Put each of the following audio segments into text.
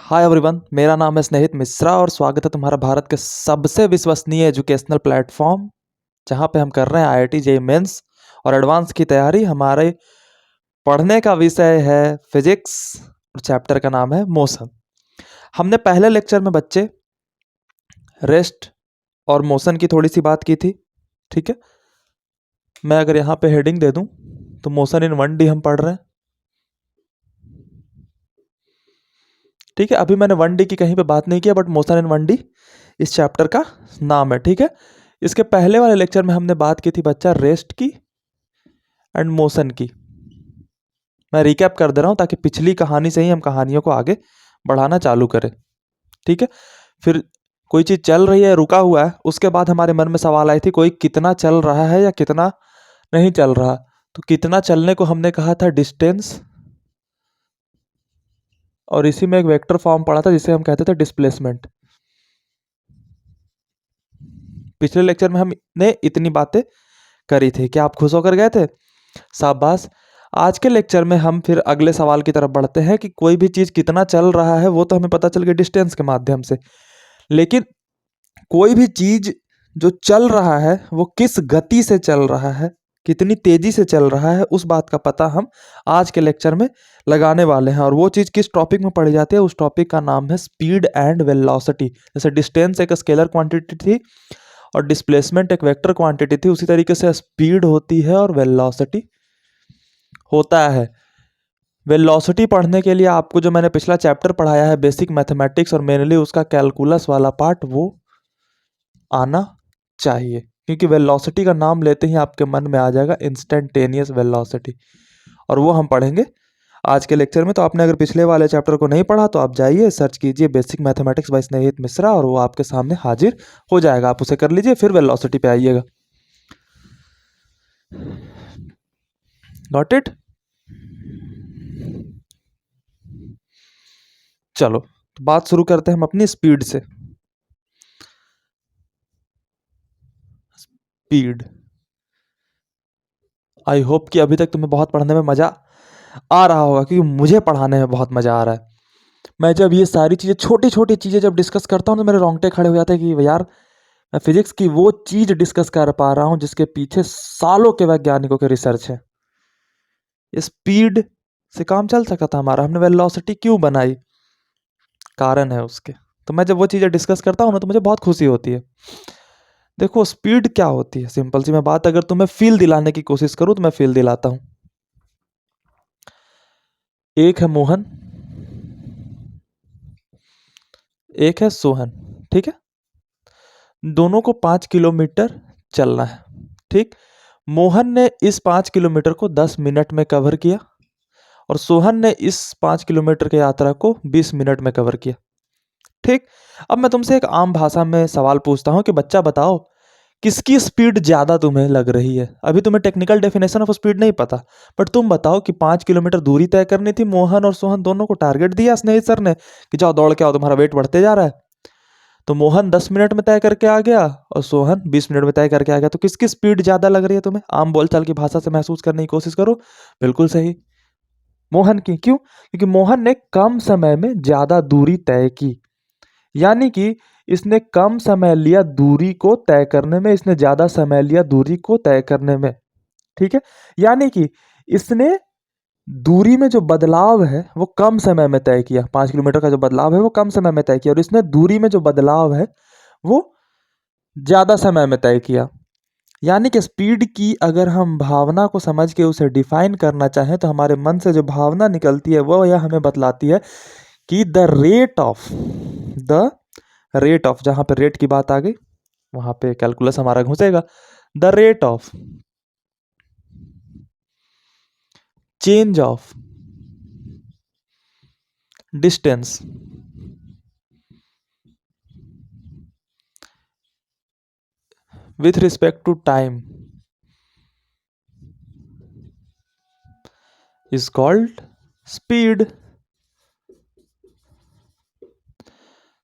Hi everyone, मेरा नाम है स्नेहित मिश्रा और स्वागत है तुम्हारा भारत के सबसे विश्वसनीय एजुकेशनल प्लेटफॉर्म जहां पे हम कर रहे हैं आईआईटी जेईई मेंस और एडवांस की तैयारी। हमारे पढ़ने का विषय है फिजिक्स और चैप्टर का नाम है मोशन। हमने पहले लेक्चर में बच्चे रेस्ट और मोशन की थोड़ी सी बात की थी, ठीक है। मैं अगर यहाँ पे हेडिंग दे दूं तो मोशन इन 1D हम पढ़ रहे हैं, ठीक है। अभी मैंने 1D की कहीं पे बात नहीं किया, बट मोशन इन 1D इस चैप्टर का नाम है, ठीक है। इसके पहले वाले लेक्चर में हमने बात की थी बच्चा रेस्ट की एंड मोशन की। मैं रिकैप कर दे रहा हूं ताकि पिछली कहानी से ही हम कहानियों को आगे बढ़ाना चालू करें, ठीक है। फिर कोई चीज चल रही है, रुका हुआ है, उसके बाद हमारे मन में सवाल आई थी कोई कितना चल रहा है या कितना नहीं चल रहा। तो कितना चलने को हमने कहा था डिस्टेंस, और इसी में एक वेक्टर फॉर्म पढ़ा था जिसे हम कहते थे डिस्प्लेसमेंट। पिछले लेक्चर में हमने इतनी बातें करी थी। क्या आप खुश होकर गए थे? शाबाश। आज के लेक्चर में हम फिर अगले सवाल की तरफ बढ़ते हैं कि कोई भी चीज कितना चल रहा है वो तो हमें पता चल गया डिस्टेंस के माध्यम से, लेकिन कोई भी चीज जो चल रहा है वो किस गति से चल रहा है, कितनी तेजी से चल रहा है, उस बात का पता हम आज के लेक्चर में लगाने वाले हैं। और वो चीज किस टॉपिक में पढ़ी जाती है, उस टॉपिक का नाम है स्पीड एंड वेलोसिटी। जैसे डिस्टेंस एक स्केलर क्वांटिटी थी और डिस्प्लेसमेंट एक वेक्टर क्वांटिटी थी, उसी तरीके से स्पीड होती है और वेलोसिटी होता है। वेलोसिटी पढ़ने के लिए आपको जो मैंने पिछला चैप्टर पढ़ाया है बेसिक मैथमेटिक्स और मेनली उसका कैलकुलस वाला पार्ट, वो आना चाहिए, क्योंकि वेलोसिटी का नाम लेते ही आपके मन में आ जाएगा इंस्टेंटेनियस वेलोसिटी, और वो हम पढ़ेंगे आज के लेक्चर में। तो आपने अगर पिछले वाले चैप्टर को नहीं पढ़ा तो आप जाइए सर्च कीजिए बेसिक मैथमेटिक्स बाय स्नेहित मिश्रा और वो आपके सामने हाजिर हो जाएगा। आप उसे कर लीजिए, फिर वेलोसिटी पे आइएगा। Got it? चलो तो बात शुरू करते हैं हम अपनी स्पीड से। स्पीड, आई होप कि अभी तक तुम्हें बहुत पढ़ने में मजा आ रहा होगा, क्योंकि मुझे पढ़ाने में बहुत मजा आ रहा है। मैं जब ये सारी चीजें, छोटी छोटी चीजें जब डिस्कस करता हूँ तो मेरे रोंगटे खड़े हो जाते हैं कि यार मैं फिजिक्स की वो चीज डिस्कस कर पा रहा हूँ जिसके पीछे सालों के वैज्ञानिकों के रिसर्च है। स्पीड से काम चल सका था हमारा, हमने वेलोसिटी क्यों बनाई, कारण है उसके। तो मैं जब वो चीजें डिस्कस करता हूँ ना तो मुझे बहुत खुशी होती है। देखो स्पीड क्या होती है, सिंपल सी मैं बात अगर तुम्हें फील दिलाने की कोशिश करूं तो मैं फील दिलाता हूं। एक है मोहन, एक है सोहन, ठीक है। दोनों को 5 किलोमीटर चलना है, ठीक। मोहन ने इस 5 किलोमीटर को 10 मिनट में कवर किया और सोहन ने इस 5 किलोमीटर की यात्रा को 20 मिनट में कवर किया, ठीक। अब मैं तुमसे एक आम भाषा में सवाल पूछता हूं कि बच्चा बताओ किसकी स्पीड ज्यादा तुम्हें लग रही है। अभी तुम्हें टेक्निकल डेफिनेशन ऑफ स्पीड नहीं पता, बट तुम बताओ कि 5 किलोमीटर दूरी तय करनी थी, मोहन और सोहन दोनों को टारगेट दिया स्नेहित सर ने कि जाओ दौड़ के आओ, तुम्हारा वेट बढ़ते जा रहा है। तो मोहन 10 मिनट में तय करके आ गया और सोहन 20 मिनट में तय करके आ गया। तो किसकी स्पीड ज्यादा लग रही है तुम्हें? आम बोलचाल की भाषा से महसूस करने की कोशिश करो। बिल्कुल सही, मोहन की। क्यों? क्योंकि मोहन ने कम समय में ज्यादा दूरी तय की, यानी कि इसने कम समय लिया दूरी को तय करने में, इसने ज्यादा समय लिया दूरी को तय करने में, ठीक है। यानी कि इसने दूरी में जो बदलाव है वो कम समय में तय किया, 5 किलोमीटर का जो बदलाव है वो कम समय में तय किया, और इसने दूरी में जो बदलाव है वो ज्यादा समय में तय किया। यानी कि स्पीड की अगर हम भावना को समझ के उसे डिफाइन करना चाहें तो हमारे मन से जो भावना निकलती है वो यह हमें बतलाती है कि द रेट ऑफ, जहां पे रेट की बात आ गई वहां पे कैलकुलस हमारा घुसेगा। The rate of change of distance with respect to time is called speed.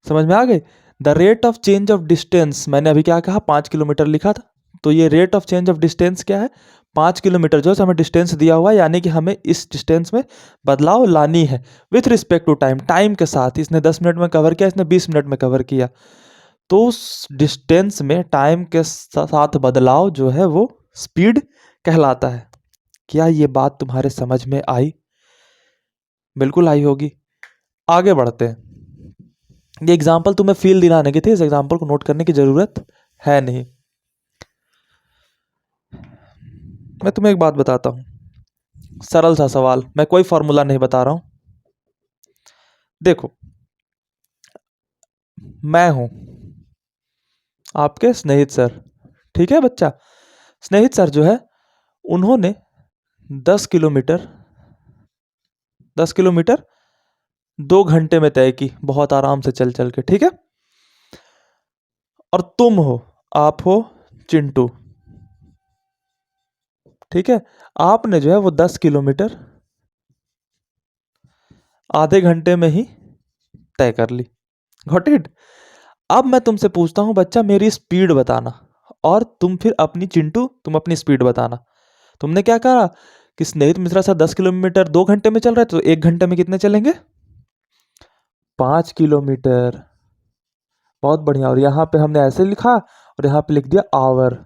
समझ में आ गई? The rate of change of distance, मैंने अभी क्या कहा, 5 किलोमीटर लिखा था, तो ये rate of change of distance क्या है? 5 किलोमीटर जो है हमें डिस्टेंस दिया हुआ है, यानी कि हमें इस डिस्टेंस में बदलाव लानी है with respect to time, time के साथ। इसने 10 मिनट में कवर किया, इसने 20 मिनट में कवर किया, तो उस डिस्टेंस में टाइम के साथ बदलाव जो है वो स्पीड कहलाता है। क्या ये बात तुम्हारे समझ में आई? बिल्कुल आई होगी। आगे बढ़ते हैं। ये एग्जाम्पल तुम्हें फील दिलाने की थी, इस एग्जाम्पल को नोट करने की जरूरत है नहीं। मैं तुम्हें एक बात बताता हूं, सरल सा सवाल, मैं कोई फॉर्मूला नहीं बता रहा हूं। देखो, मैं हूं आपके स्नेहित सर, ठीक है बच्चा। स्नेहित सर जो है उन्होंने 10 किलोमीटर 10 किलोमीटर 2 घंटे में तय की, बहुत आराम से चल चल के, ठीक है। और तुम हो, आप हो चिंटू, ठीक है। आपने जो है वो 10 किलोमीटर आधे घंटे में ही तय कर ली। Got it? अब मैं तुमसे पूछता हूं बच्चा, मेरी स्पीड बताना, और तुम फिर अपनी चिंटू तुम अपनी स्पीड बताना। तुमने क्या कहा कि स्नेहित मिश्रा सर 10 किलोमीटर 2 घंटे में चल रहे, तो 1 घंटे में कितने चलेंगे? 5 किलोमीटर। बहुत बढ़िया। और यहां पे हमने ऐसे लिखा और यहां पे लिख दिया आवर,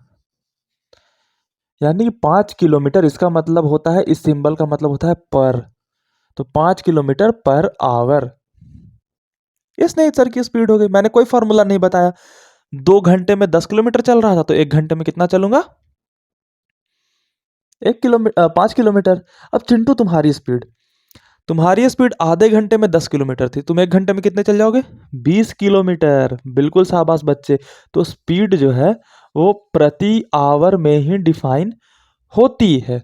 यानी कि 5 किलोमीटर, इसका मतलब होता है, इस सिंबल का मतलब होता है पर, तो 5 किलोमीटर पर आवर। ये स्नेहित सर की स्पीड हो गई। मैंने कोई फॉर्मूला नहीं बताया। 2 घंटे में 10 किलोमीटर चल रहा था, तो 1 घंटे में कितना चलूंगा? 1 किलोमीटर 5 किलोमीटर। अब चिंटू तुम्हारी स्पीड आधे घंटे में 10 किलोमीटर थी, तुम 1 घंटे में कितने चल जाओगे? 20 किलोमीटर। बिल्कुल शाबाश बच्चे। तो स्पीड जो है वो प्रति आवर में ही डिफाइन होती है,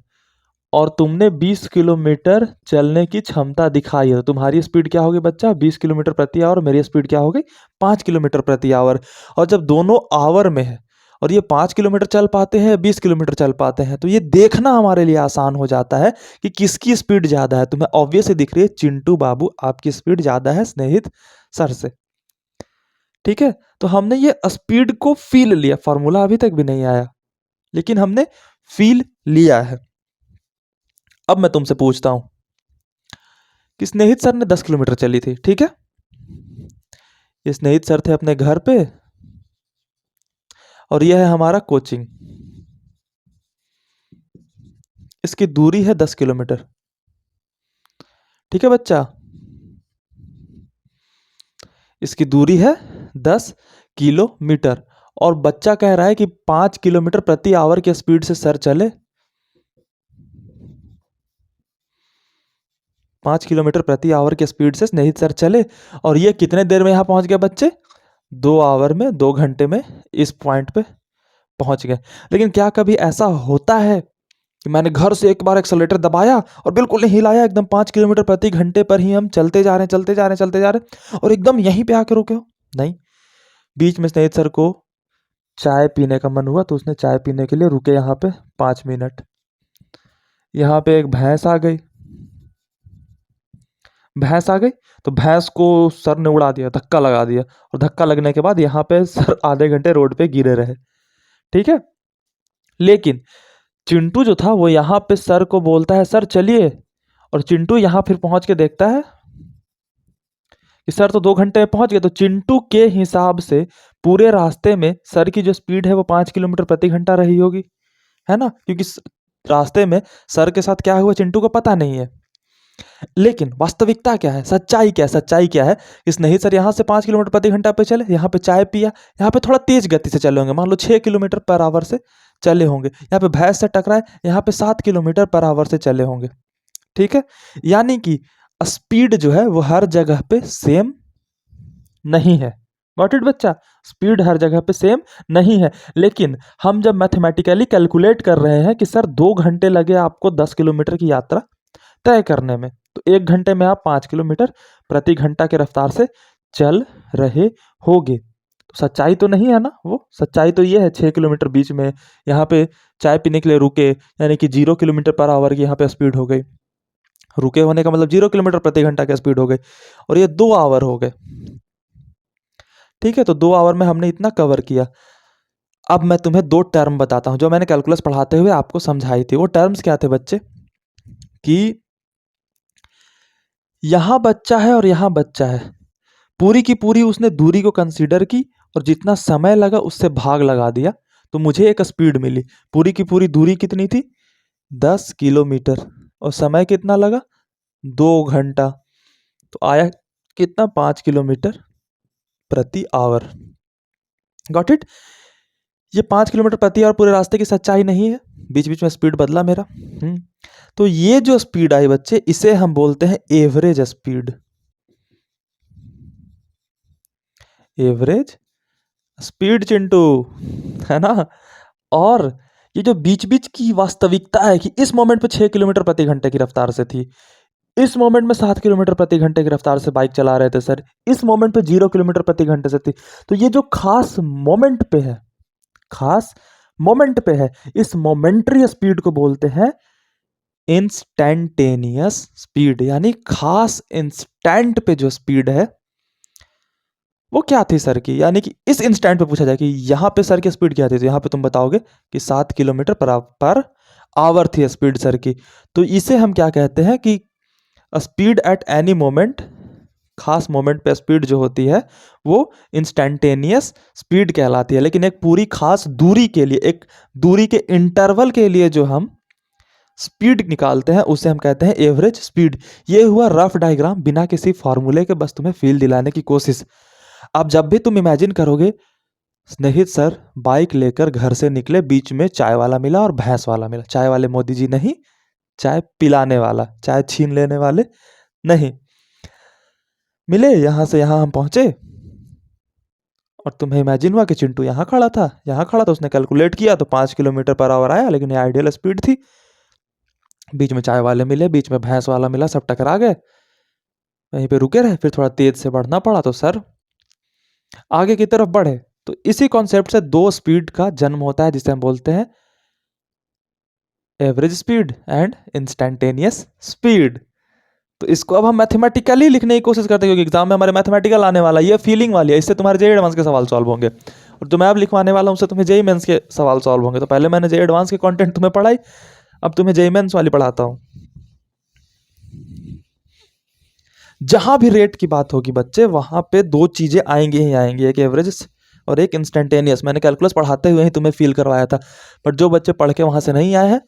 और तुमने 20 किलोमीटर चलने की क्षमता दिखाई है, तो तुम्हारी स्पीड क्या होगी बच्चा? 20 किलोमीटर प्रति आवर। मेरी स्पीड क्या हो गई? 5 किलोमीटर प्रति आवर। और जब दोनों आवर में है और ये 5 किलोमीटर चल पाते हैं, 20 किलोमीटर चल पाते हैं, तो ये देखना हमारे लिए आसान हो जाता है कि किसकी स्पीड ज्यादा है। तुम्हें ऑब्वियस दिख रही है, चिंटू बाबू आपकी स्पीड ज्यादा है स्नेहित सर से, ठीक है। तो हमने ये स्पीड को फील लिया, फॉर्मूला अभी तक भी नहीं आया, लेकिन हमने फील लिया है। अब मैं तुमसे पूछता हूं कि स्नेहित सर ने 10 किलोमीटर चली थी, ठीक है। ये स्नेहित सर थे अपने घर पे, और यह है हमारा कोचिंग। इसकी दूरी है 10 किलोमीटर, ठीक है बच्चा। इसकी दूरी है 10 किलोमीटर, और बच्चा कह रहा है कि 5 किलोमीटर प्रति आवर की स्पीड से सर चले। 5 किलोमीटर प्रति आवर की स्पीड से स्नेहित सर चले, और ये कितने देर में यहां पहुंच गए बच्चे? 2 आवर में, 2 घंटे में इस पॉइंट पे पहुंच गए। लेकिन क्या कभी ऐसा होता है कि मैंने घर से एक बार एक्सेलेरेटर दबाया और बिल्कुल नहीं हिलाया, एकदम 5 किलोमीटर प्रति घंटे पर ही हम चलते जा रहे हैं, चलते जा रहे हैं, चलते जा रहे हैं, और एकदम यहीं पे आके रुके हो? नहीं। बीच में स्नेहित सर को चाय पीने का मन हुआ, तो उसने चाय पीने के लिए रुके यहाँ पे 5 मिनट। यहाँ पे एक भैंस आ गई, तो भैंस को सर ने उड़ा दिया, धक्का लगा दिया, और धक्का लगने के बाद यहाँ पे सर आधे घंटे रोड पे गिरे रहे, ठीक है। लेकिन चिंटू जो था वो यहाँ पे सर को बोलता है सर चलिए, और चिंटू यहाँ फिर पहुंच के देखता है कि सर तो 2 घंटे में पहुंच गए। तो चिंटू के हिसाब से पूरे रास्ते में सर की जो स्पीड है वो 5 किलोमीटर प्रति घंटा रही होगी, है ना, क्योंकि रास्ते में सर के साथ क्या हुआ चिंटू को पता नहीं है। लेकिन वास्तविकता क्या है, सच्चाई क्या है? सच्चाई क्या है? इस नहीं सर यहाँ से 5 किलोमीटर प्रति घंटा पे चले, यहाँ पे चाय पिया, यहाँ पे थोड़ा तेज गति से चले होंगे, मान लो 6 किलोमीटर पर आवर से चले होंगे, यहाँ पे भैंस से टकराए, यहाँ पे 7 किलोमीटर पर आवर से चले होंगे, ठीक है। यानी कि स्पीड जो है वो हर जगह पे सेम नहीं है। गॉट इट बच्चा? स्पीड हर जगह पे सेम नहीं है। लेकिन हम जब मैथमेटिकली कैलकुलेट कर रहे हैं कि सर 2 घंटे लगे आपको 10 किलोमीटर की यात्रा तय करने में, तो 1 घंटे में आप 5 किलोमीटर प्रति घंटा के रफ्तार से चल रहे होगे, तो सच्चाई तो नहीं है ना वो? सच्चाई तो ये है 6 किलोमीटर बीच में यहाँ पे चाय पीने के लिए रुके, यानी कि 0 किलोमीटर पर आवर की यहाँ पे स्पीड हो गई। रुके होने का मतलब 0 किलोमीटर प्रति घंटा की स्पीड हो गई, और ये 2 आवर हो गए, ठीक है। तो 2 आवर में हमने इतना कवर किया। अब मैं तुम्हें दो टर्म बताता हूं जो मैंने कैलकुलस पढ़ाते हुए आपको समझाई थी। वो टर्म्स क्या थे बच्चे, कि यहां बच्चा है और यहां बच्चा है, पूरी की पूरी उसने दूरी को कंसीडर की और जितना समय लगा उससे भाग लगा दिया, तो मुझे एक स्पीड मिली। पूरी की पूरी दूरी कितनी थी, 10 किलोमीटर, और समय कितना लगा, 2 घंटा। तो आया कितना, 5 किलोमीटर प्रति आवर। Got it. ये 5 किलोमीटर प्रति आवर पूरे रास्ते की सच्चाई नहीं है, बीच बीच में स्पीड बदला मेरा। तो ये जो स्पीड आई बच्चे, इसे हम बोलते हैं average speed. Average speed Chintu, है ना। और ये जो बीच बीच की वास्तविकता है कि इस मोमेंट पे 6 किलोमीटर प्रति घंटे की रफ्तार से थी, इस मोमेंट में 7 किलोमीटर प्रति घंटे की रफ्तार से बाइक चला रहे थे सर, इस मोमेंट पे 0 किलोमीटर प्रति घंटे से थी। तो ये जो खास मोमेंट पे है, खास मोमेंट पे है, इस मोमेंट्री स्पीड को बोलते हैं इंस्टैंटेनियस स्पीड। यानी खास इंस्टेंट पे जो स्पीड है वो क्या थी सर की, यानी कि इस इंस्टेंट पे पूछा जाए कि यहां पे सर की स्पीड क्या थी, तो यहां पे तुम बताओगे कि 7 किलोमीटर पर आवर थी स्पीड सर की। तो इसे हम क्या कहते हैं कि स्पीड एट एनी मोमेंट, खास मोमेंट पे स्पीड जो होती है वो इंस्टैंटेनियस स्पीड कहलाती है। लेकिन एक पूरी खास दूरी के लिए, एक दूरी के इंटरवल के लिए जो हम स्पीड निकालते हैं उसे हम कहते हैं एवरेज स्पीड। ये हुआ रफ डायग्राम, बिना किसी फॉर्मूले के, बस तुम्हें फील दिलाने की कोशिश। अब जब भी तुम इमेजिन करोगे, स्नेहित सर बाइक लेकर घर से निकले, बीच में चाय वाला मिला और भैंस वाला मिला। चाय वाले मोदी जी नहीं, चाय पिलाने वाला, चाय छीन लेने वाले नहीं, मिले, यहां से यहां हम पहुंचे, और तुम्हें इमेजिन हुआ कि चिंटू यहां खड़ा था, यहां खड़ा था, उसने कैलकुलेट किया तो 5 किलोमीटर पर आवर आया, लेकिन ये आइडियल स्पीड थी। बीच में चाय वाले मिले, बीच में भैंस वाला मिला, सब टकरा गए, वहीं पे रुके रहे, फिर थोड़ा तेज से बढ़ना पड़ा तो सर आगे की तरफ बढ़े। तो इसी कॉन्सेप्ट से दो स्पीड का जन्म होता है, जिसे हम बोलते हैं average speed and instantaneous speed. तो इसको अब हम मैथमेटिकली लिखने की कोशिश करते हैं, क्योंकि एग्जाम में हमारे मैथमेटिकल आने वाला है, ये फीलिंग वाली है, इससे तुम्हारे जेई एडवांस के सवाल सॉल्व होंगे, और जो मैं अब लिखवाने वाला हूं उससे तुम्हें जेई मेंस के सवाल सॉल्व होंगे। तो पहले मैंने जेई एडवांस के कंटेंट तुम्हें पढ़ाई, अब तुम्हें जेई मेंस वाली पढ़ाता हूं। जहां भी रेट की बात होगी बच्चे, वहां पे दो चीजें आएंगी ही आएंगी, एक एवरेज और एक इंस्टेंटेनियस। मैंने कैलकुलस पढ़ाते हुए ही तुम्हें फील करवाया था, बट जो बच्चे पढ़ के वहां से नहीं आए हैं,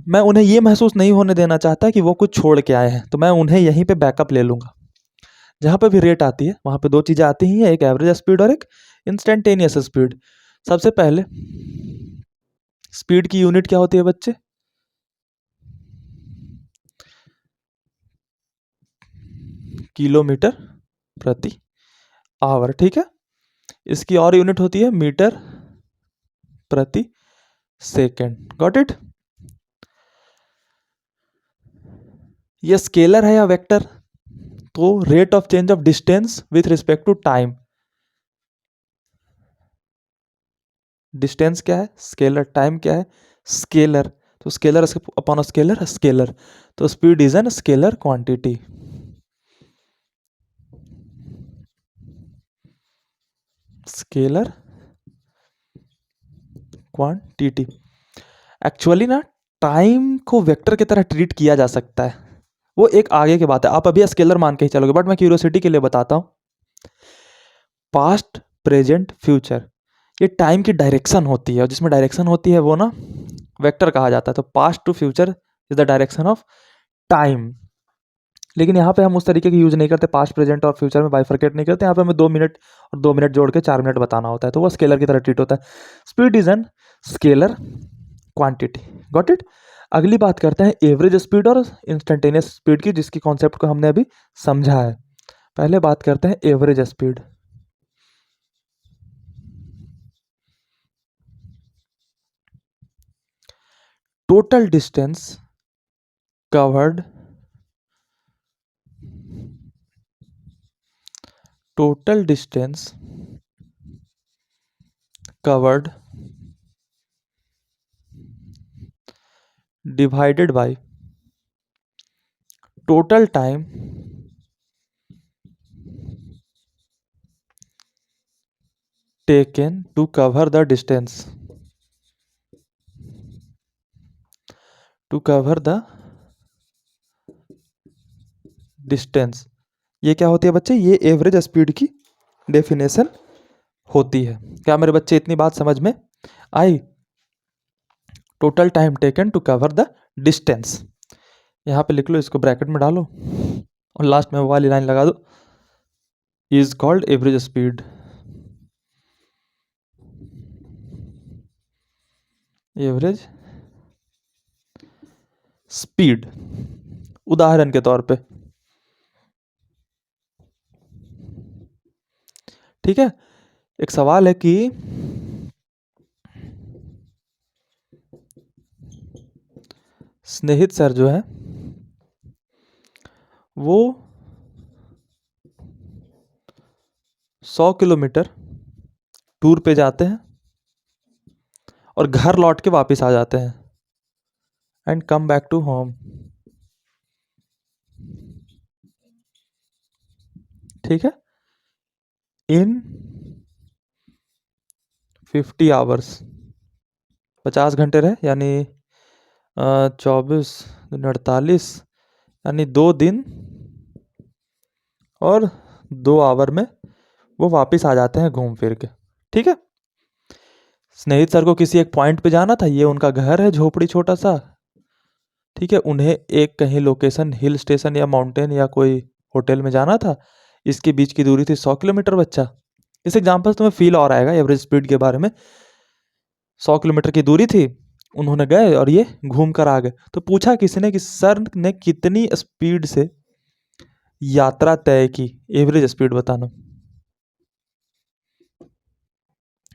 मैं उन्हें ये महसूस नहीं होने देना चाहता कि वो कुछ छोड़ के आए हैं, तो मैं उन्हें यहीं पे बैकअप ले लूंगा। जहां पे भी रेट आती है वहां पे दो चीजें आती ही हैं, एक एवरेज स्पीड और एक इंस्टेंटेनियस स्पीड। सबसे पहले स्पीड की यूनिट क्या होती है बच्चे, किलोमीटर प्रति आवर, ठीक है। इसकी और यूनिट होती है मीटर प्रति सेकेंड। Got it. ये स्केलर है या वेक्टर, तो rate of change of distance with respect to time. Distance क्या है स्केलर, टाइम क्या है स्केलर, तो स्केलर अपॉन स्केलर स्केलर, तो speed is an scalar quantity. Scalar quantity. Actually ना, टाइम को वेक्टर की तरह ट्रीट किया जा सकता है, वो एक आगे की बात है, आप अभी स्केलर मान के ही चलोगे, बट मैं क्यूरियोसिटी के लिए बताता हूं। पास्ट प्रेजेंट फ्यूचर, ये टाइम की डायरेक्शन होती है, और जिसमें डायरेक्शन होती है वो ना वेक्टर कहा जाता है। तो past to future is the direction of time. लेकिन यहाँ पे हम उस तरीके की यूज नहीं करते, पास्ट प्रेजेंट और फ्यूचर में बाइफरकेट नहीं करते, यहाँ पे हमें 2 मिनट और 2 मिनट जोड़ के 4 मिनट बताना होता है, तो वो स्केलर की तरह ट्रीट होता है। Speed is an scalar quantity. Got it. अगली बात करते हैं एवरेज स्पीड और इंस्टेंटेनियस स्पीड की, जिसकी कॉन्सेप्ट को हमने अभी समझा है। पहले बात करते हैं average speed. Total distance covered, total distance covered divided by total time taken to cover the distance, to cover the distance. ये क्या होती है बच्चे? ये एवरेज स्पीड की डेफिनेशन होती है। क्या मेरे बच्चे इतनी बात समझ में आई? Total time taken to cover the distance. यहाँ पे लिख लो, इसको ब्रैकेट में डालो और लास्ट में वो वाली लाइन लगा दो, is called average speed. Average speed. उदाहरण के तौर पे, ठीक है, एक सवाल है कि स्नेहित सर जो है वो 100 किलोमीटर टूर पे जाते हैं और घर लौट के वापस आ जाते हैं, and come back to home. ठीक है, इन 50 आवर्स, 50 घंटे रहे, यानी 24 48, यानी 2 दिन और 2 आवर में वो वापस आ जाते हैं घूम फिर के। ठीक है, स्नेहित सर को किसी एक पॉइंट पे जाना था, ये उनका घर है झोपड़ी छोटा सा, ठीक है, उन्हें एक कहीं लोकेशन हिल स्टेशन या माउंटेन या कोई होटल में जाना था, इसके बीच की दूरी थी 100 किलोमीटर बच्चा। इस एग्जाम्पल से तुम्हें फील और आएगा एवरेज स्पीड के बारे में। 100 किलोमीटर की दूरी थी, उन्होंने गए और ये घूम कर आ गए। तो पूछा किसी ने कि सर ने कितनी स्पीड से यात्रा तय की, एवरेज स्पीड बताना।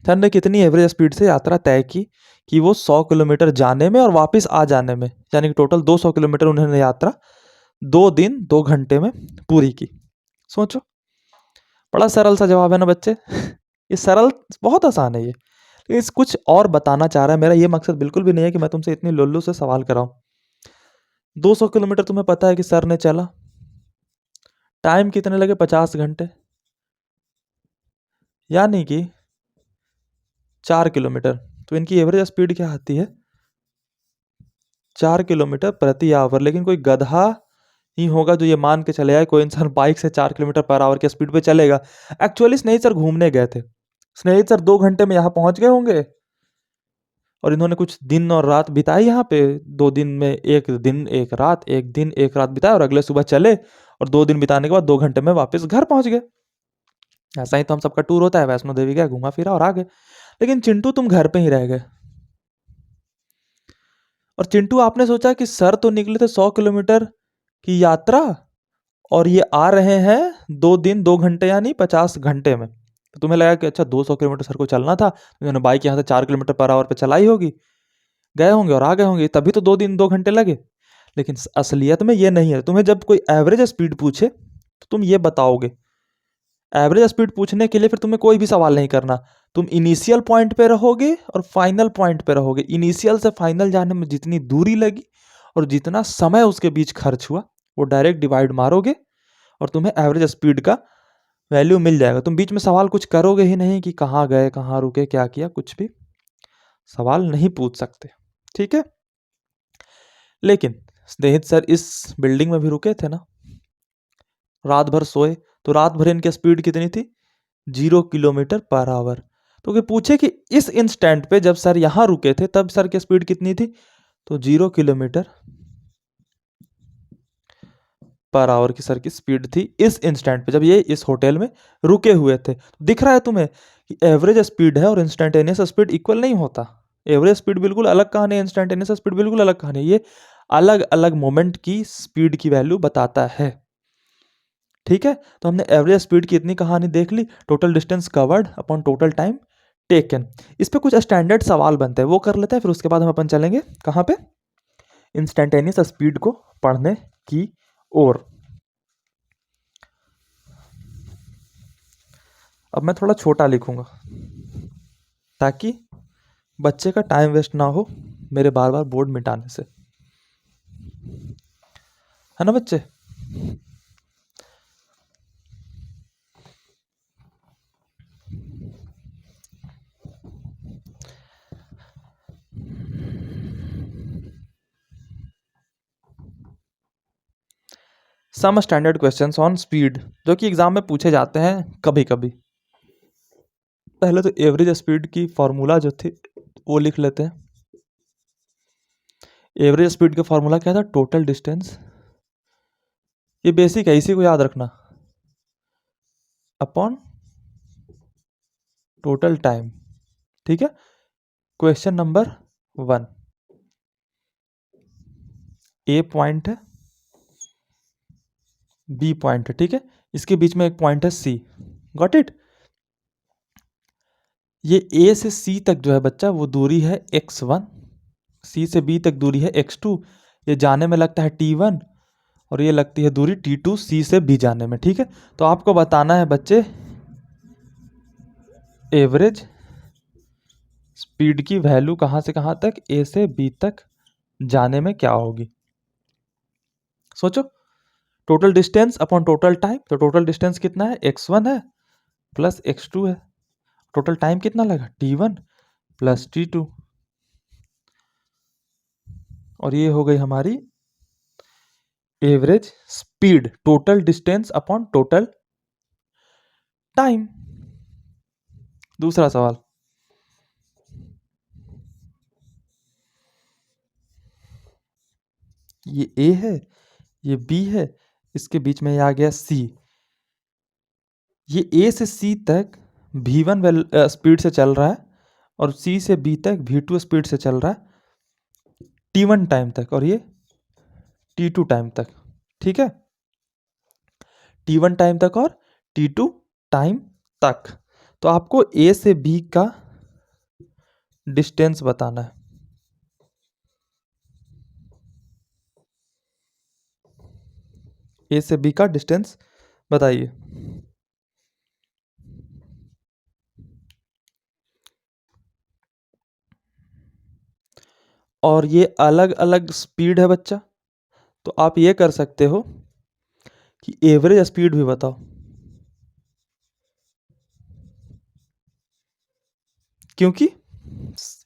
सर ने कितनी एवरेज स्पीड से यात्रा तय की कि वो 100 किलोमीटर जाने में और वापस आ जाने में, यानी कि टोटल 200 किलोमीटर उन्होंने यात्रा 2 दिन 2 घंटे में पूरी की। सोचो, बड़ा सरल सा जवाब है ना बच्चे। ये सरल, बहुत आसान है ये। इस कुछ और बताना चाह रहा है, मेरा ये मकसद बिल्कुल भी नहीं है कि मैं तुमसे इतनी लुल्लू से सवाल कराऊं। 200 किलोमीटर तुम्हें पता है कि सर ने चला, टाइम कितने लगे? 50 घंटे, यानी कि 4 किलोमीटर। तो इनकी एवरेज स्पीड क्या आती है? 4 किलोमीटर प्रति आवर। लेकिन कोई गधा ही होगा जो ये मान के चले आए कोई इंसान बाइक से 4 किलोमीटर पर आवर की स्पीड पे चलेगा। एक्चुअली स्नेहित सर घूमने गए थे, स्नेहित सर 2 घंटे में यहाँ पहुंच गए होंगे और इन्होंने कुछ दिन और रात बिताई यहाँ पे। 2 दिन में 1 दिन 1 रात, 1 दिन 1 रात बिताया और अगले सुबह चले और 2 दिन बिताने के बाद 2 घंटे में वापस घर पहुंच गए। ऐसा ही तो हम सबका टूर होता है, वैष्णो देवी गए, घूमा फिरा और आ गए। लेकिन चिंटू तुम घर पे ही रह गए। और चिंटू आपने सोचा कि सर तो निकले थे 100 किलोमीटर की यात्रा और ये आ रहे हैं 2 दिन 2 घंटे यानी 50 घंटे में। तो तुम्हें लगा कि अच्छा 200 किलोमीटर सर को चलना था, तो इन्होंने बाइक यहाँ से 4 किलोमीटर पर आवर पे चलाई होगी, गए होंगे और आ गए होंगे, तभी तो 2 दिन 2 घंटे लगे। लेकिन असलियत में ये नहीं है। तुम्हें जब कोई एवरेज स्पीड पूछे तो तुम ये बताओगे। एवरेज स्पीड पूछने के लिए फिर तुम्हें कोई भी सवाल नहीं करना, तुम इनिशियल पॉइंट पे रहोगे और फाइनल पॉइंट पे रहोगे। इनिशियल से फाइनल जाने में जितनी दूरी लगी और जितना समय उसके बीच खर्च हुआ, वो डायरेक्ट डिवाइड मारोगे और तुम्हें एवरेज स्पीड का वैल्यू मिल जाएगा। तुम बीच में सवाल कुछ करोगे ही नहीं कि कहाँ गए, कहाँ रुके, क्या किया, कुछ भी सवाल नहीं पूछ सकते। ठीक है, लेकिन स्नेहित सर इस बिल्डिंग में भी रुके थे ना, रात भर सोए, तो रात भर इनकी स्पीड कितनी थी? 0 किलोमीटर पर आवर। तो पूछे कि इस इंस्टेंट पे जब सर यहां रुके थे तब सर की स्पीड कितनी थी? तो 0 किलोमीटर पर आवर की सर की स्पीड थी इस इंस्टेंट पे, जब ये इस होटल में रुके हुए थे। दिख रहा है तुम्हें कि एवरेज स्पीड है और इंस्टेंटेनियस स्पीड इक्वल नहीं होता। एवरेज स्पीड बिल्कुल अलग कहानी है, इंस्टेंटेनियस स्पीड बिल्कुल अलग कहानी है। ये अलग अलग मोमेंट की स्पीड की वैल्यू बताता है। ठीक है, तो हमने एवरेज स्पीड की इतनी कहानी देख ली, total distance covered upon total time taken. इस पे कुछ स्टैंडर्ड सवाल बनते हैं, वो कर लेते हैं, फिर उसके बाद हम अपन चलेंगे कहाँ पे? इंस्टेंटेनियस स्पीड को पढ़ने की ओर। अब मैं थोड़ा छोटा लिखूंगा ताकि बच्चे का टाइम वेस्ट ना हो मेरे बार बार बोर्ड मिटाने से, है ना बच्चे? Some standard questions on speed, जो कि एग्जाम में पूछे जाते हैं कभी कभी। पहले तो एवरेज स्पीड की फॉर्मूला जो थी वो लिख लेते हैं। एवरेज स्पीड का फॉर्मूला क्या था? टोटल डिस्टेंस, ये बेसिक है, इसी को याद रखना, अपॉन टोटल टाइम। ठीक है। क्वेश्चन नंबर 1, ए पॉइंट है, बी पॉइंट है, ठीक है, इसके बीच में एक पॉइंट है सी। Got it. ये ए से सी तक जो है बच्चा वो दूरी है x1, सी से बी तक दूरी है x2, ये जाने में लगता है t1 और ये लगती है दूरी t2 सी से बी जाने में। ठीक है। तो आपको बताना है बच्चे एवरेज स्पीड की वैल्यू कहाँ से कहाँ तक, ए से बी तक जाने में क्या होगी। सोचो, total distance upon total time, तो टोटल डिस्टेंस कितना है? x1 है प्लस x2 है, टोटल टाइम कितना लगा? t1 प्लस t2, और ये हो गई हमारी average speed, total distance upon total time. दूसरा सवाल, ये ए है, ये बी है, इसके बीच में ये आ गया सी। ये ए से सी तक v1 स्पीड से चल रहा है और सी से बी तक v2 स्पीड से चल रहा है t1 टाइम तक, और ये t2 टाइम तक। ठीक है, t1 टाइम तक और t2 टाइम तक। तो आपको ए से बी का डिस्टेंस बताना है। ए से बी का डिस्टेंस बताइए। और ये अलग अलग स्पीड है बच्चा, तो आप ये कर सकते हो कि एवरेज स्पीड भी बताओ। क्योंकि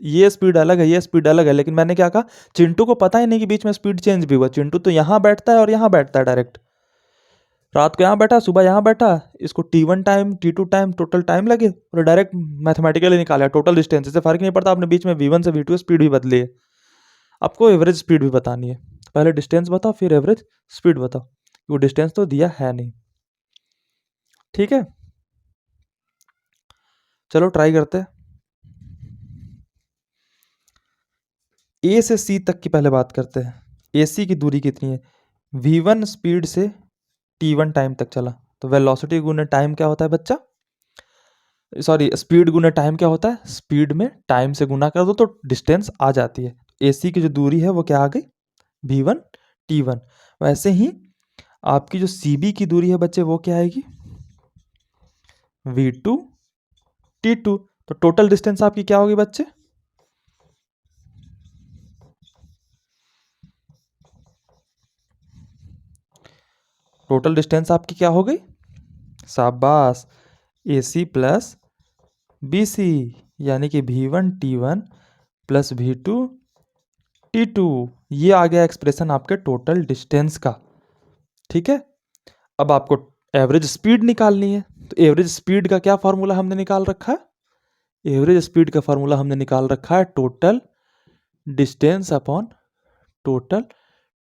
ये स्पीड अलग है, ये स्पीड अलग है, लेकिन मैंने क्या कहा, चिंटू को पता ही नहीं कि बीच में स्पीड चेंज भी हुआ। चिंटू तो यहाँ बैठता है और यहाँ बैठता है डायरेक्ट, रात को यहाँ बैठा, सुबह यहाँ बैठा, इसको t1 time t2 time total time लगे और डायरेक्ट मैथमेटिकली निकाला टोटल डिस्टेंस। इससे फर्क नहीं पड़ता आपने बीच में v1 से v2 स्पीड भी बदली है। आपको एवरेज स्पीड भी बतानी है, पहले डिस्टेंस बताओ फिर एवरेज स्पीड बताओ, वो डिस्टेंस तो दिया है नहीं। ठीक है, चलो ट्राई करते हैं। ए से सी तक की पहले बात करते हैं। ए सी की दूरी कितनी है? v1 स्पीड से t1 टाइम तक चला, तो वेलोसिटी गुने टाइम क्या होता है बच्चा? सॉरी, स्पीड गुने टाइम क्या होता है? स्पीड में टाइम से गुना कर दो तो डिस्टेंस आ जाती है। ए सी की जो दूरी है वो क्या आ गई? v1 t1। वैसे ही आपकी जो सी बी की दूरी है बच्चे वो क्या आएगी? v2 t2। तो टोटल डिस्टेंस आपकी क्या होगी बच्चे? टोटल डिस्टेंस आपकी क्या हो गई? शाबाश, ए सी प्लस बी सी, यानी कि v1 t1 plus v2 t2। ये आ गया एक्सप्रेशन आपके टोटल डिस्टेंस का। ठीक है, अब आपको एवरेज स्पीड निकालनी है, तो एवरेज स्पीड का क्या फॉर्मूला हमने निकाल रखा है? एवरेज स्पीड का फॉर्मूला हमने निकाल रखा है total distance upon total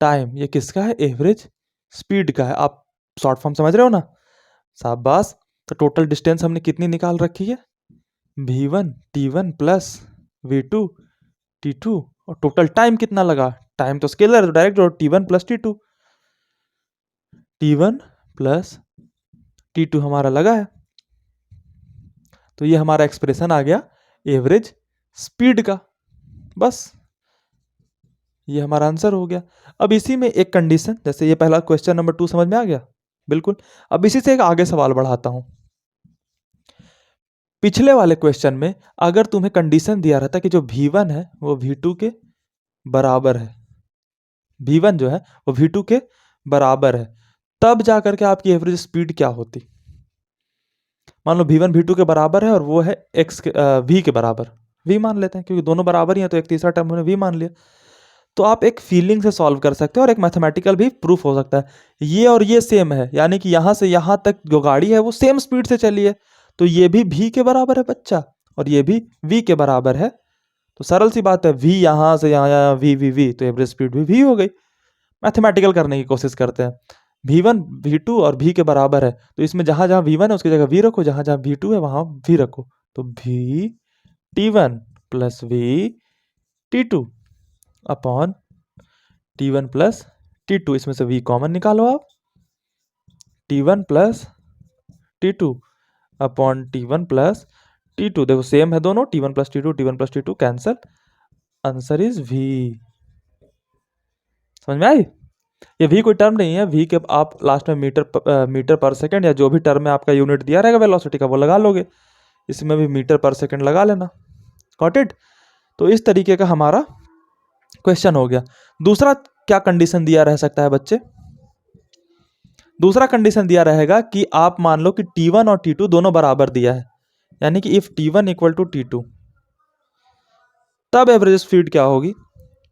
time. ये किसका है? एवरेज स्पीड का है। आप शॉर्ट फॉर्म समझ रहे हो ना? शाबाश। तो टोटल डिस्टेंस हमने कितनी निकाल रखी है? v1 t1 plus v2 t2। और टोटल टाइम कितना लगा? टाइम तो स्केलर है तो direct t1 plus t2, t1 plus t2 हमारा लगा है। तो ये हमारा एक्सप्रेशन आ गया एवरेज स्पीड का। बस ये हमारा आंसर हो गया। अब इसी में एक कंडीशन, जैसे ये पहला क्वेश्चन नंबर 2 समझ में आ गया बिल्कुल। अब इसी से एक आगे सवाल बढ़ाता हूं। पिछले वाले क्वेश्चन में अगर तुम्हें कंडीशन दिया रहता कि जो v1 है वो v2 के बराबर है, v1 जो है वो v2 के बराबर है, तब जाकर के आपकी एवरेज स्पीड क्या होती? मान लो v1 v2 के बराबर है और वो है v के बराबर, v मान लेते हैं क्योंकि दोनों बराबर ही हैं, तो एक तीसरा टर्म हमने v मान लिया। तो आप एक फीलिंग से सॉल्व कर सकते हो और एक मैथमेटिकल भी प्रूफ हो सकता है। ये और ये सेम है, यानी कि यहाँ से यहाँ तक जो गाड़ी है वो सेम स्पीड से चली है, तो ये भी v के बराबर है बच्चा, और ये भी v के बराबर है। तो सरल सी बात है, v यहाँ से यहाँ v, तो एवरेज स्पीड भी v हो गई। मैथमेटिकल करने की कोशिश करते हैं। v1 v2 और v के बराबर है, तो इसमें जहां जहां v1 है उसकी जगह v रखो, जहां जहां v2 है वहां v रखो, तो v t1 plus v t2 upon t1 plus t2, इसमें से v कॉमन निकालो आप, t1 plus t2 upon t1 plus t2, देखो सेम है दोनों, t1 plus t2 cancel, answer is v। समझ में आई? ये v कोई टर्म नहीं है, v के आप लास्ट में मीटर पर सेकंड या जो भी टर्म में आपका यूनिट दिया रहेगा वेलोसिटी का वो लगा लोगे, इसमें भी मीटर पर सेकंड लगा लेना। Got it? तो इस तरीके का हमारा क्वेश्चन हो गया। दूसरा क्या कंडीशन दिया रह सकता है बच्चे? दूसरा कंडीशन दिया रहेगा कि आप मान लो कि t1 और t2 दोनों बराबर दिया है, यानी कि if t1 equal to t2, तब एवरेज स्पीड क्या होगी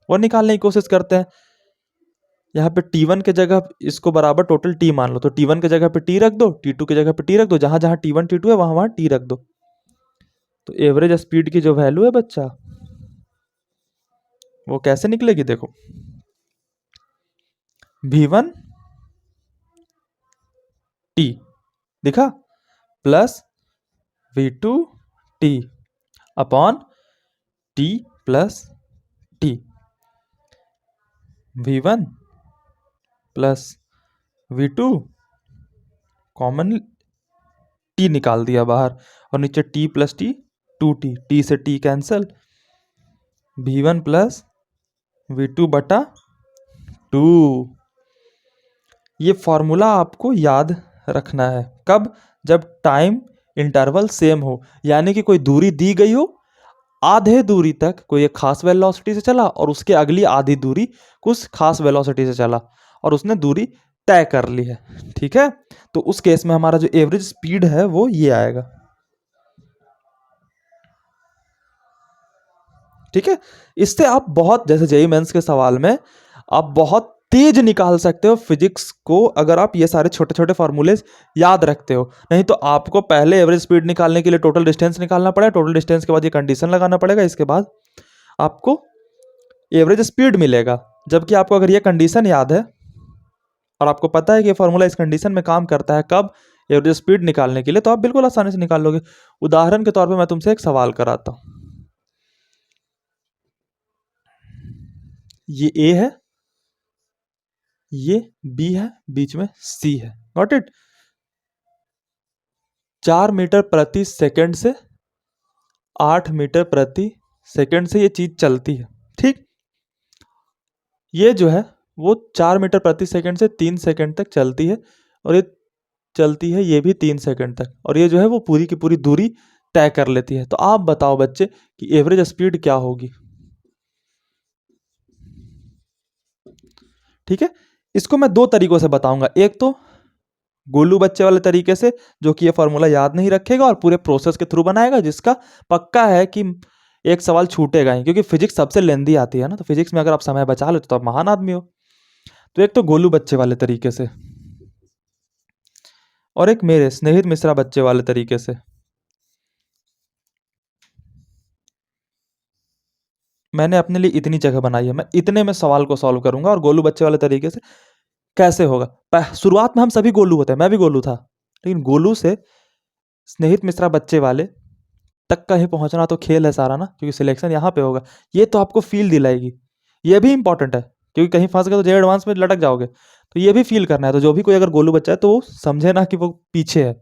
वो निकालने की कोशिश करते हैं। यहाँ पे t1 के जगह इसको बराबर टोटल t मान लो, तो t1 के जगह पे t रख दो, t2 के जगह पे t रख दो, जहां जहां t1 t2 है वहां वहां t रख दो। तो एवरेज स्पीड की जो वैल्यू है बच्चा वो कैसे निकलेगी? देखो, v1 t दिखा plus v2 t upon t plus t, v1 plus v2 common t निकाल दिया बाहर, और नीचे t plus t 2t, t से t cancel, v1 plus v2 बटा 2। ये फॉर्मूला आपको याद रखना है कब? जब टाइम इंटरवल सेम हो, यानी कि कोई दूरी दी गई हो, आधे दूरी तक कोई एक खास वेलोसिटी से चला और उसके अगली आधी दूरी कुछ खास वेलोसिटी से चला और उसने दूरी तय कर ली है, ठीक है? तो उस केस में हमारा जो एवरेज स्पीड है वो ये आएगा, ठीक है? इससे आप बहुत, जैसे जेईई मेंस के सवाल में आप बहुत तेज निकाल सकते हो फिजिक्स को, अगर आप ये सारे छोटे छोटे फॉर्मूले याद रखते हो। नहीं तो आपको पहले एवरेज स्पीड निकालने के लिए टोटल डिस्टेंस निकालना पड़ेगा, टोटल डिस्टेंस के बाद ये कंडीशन लगाना पड़ेगा, इसके बाद आपको एवरेज स्पीड मिलेगा। जबकि आपको अगर ये कंडीशन याद है और आपको पता है कि ये फॉर्मूला इस कंडीशन में काम करता है कब? एवरेज स्पीड निकालने के लिए, तो आप बिल्कुल आसानी से निकाल लोगे। उदाहरण के तौर पर मैं तुमसे एक सवाल कराता हूं, ये ए है, ये बी है, बीच में सी है। Got it? 4 मीटर प्रति सेकंड से 8 मीटर प्रति सेकंड से ये चीज चलती है, ठीक? ये जो है वो 4 मीटर प्रति सेकंड से 3 सेकंड तक चलती है, और ये चलती है ये भी 3 सेकंड तक, और ये जो है वो पूरी की पूरी दूरी तय कर लेती है। तो आप बताओ बच्चे कि एवरेज स्पीड क्या होगी? ठीक है, इसको मैं दो तरीकों से बताऊंगा। एक तो गोलू बच्चे वाले तरीके से, जो कि ये फॉर्मूला याद नहीं रखेगा और पूरे प्रोसेस के थ्रू बनाएगा, जिसका पक्का है कि एक सवाल छूटेगा ही, क्योंकि फिजिक्स सबसे लेंदी आती है ना, तो फिजिक्स में अगर आप समय बचा लेते तो आप महान आदमी हो। तो एक तो गोलू बच्चे वाले तरीके से, और एक मेरे स्नेहित मिश्रा बच्चे वाले तरीके से। मैंने अपने लिए इतनी जगह बनाई है, मैं इतने में सवाल को सॉल्व करूंगा, और गोलू बच्चे वाले तरीके से कैसे होगा? शुरुआत में हम सभी गोलू होते हैं, मैं भी गोलू था, लेकिन गोलू से स्नेहित मिश्रा बच्चे वाले तक का ही पहुंचना तो खेल है सारा ना, क्योंकि सिलेक्शन यहाँ पे होगा। ये तो आपको फील दिलाएगी, ये भी इंपॉर्टेंट है, क्योंकि कहीं फंस गए तो जे एडवांस में लटक जाओगे, तो ये भी फील करना है। तो जो भी कोई अगर गोलू बच्चा है तो वो समझे ना कि वो पीछे है।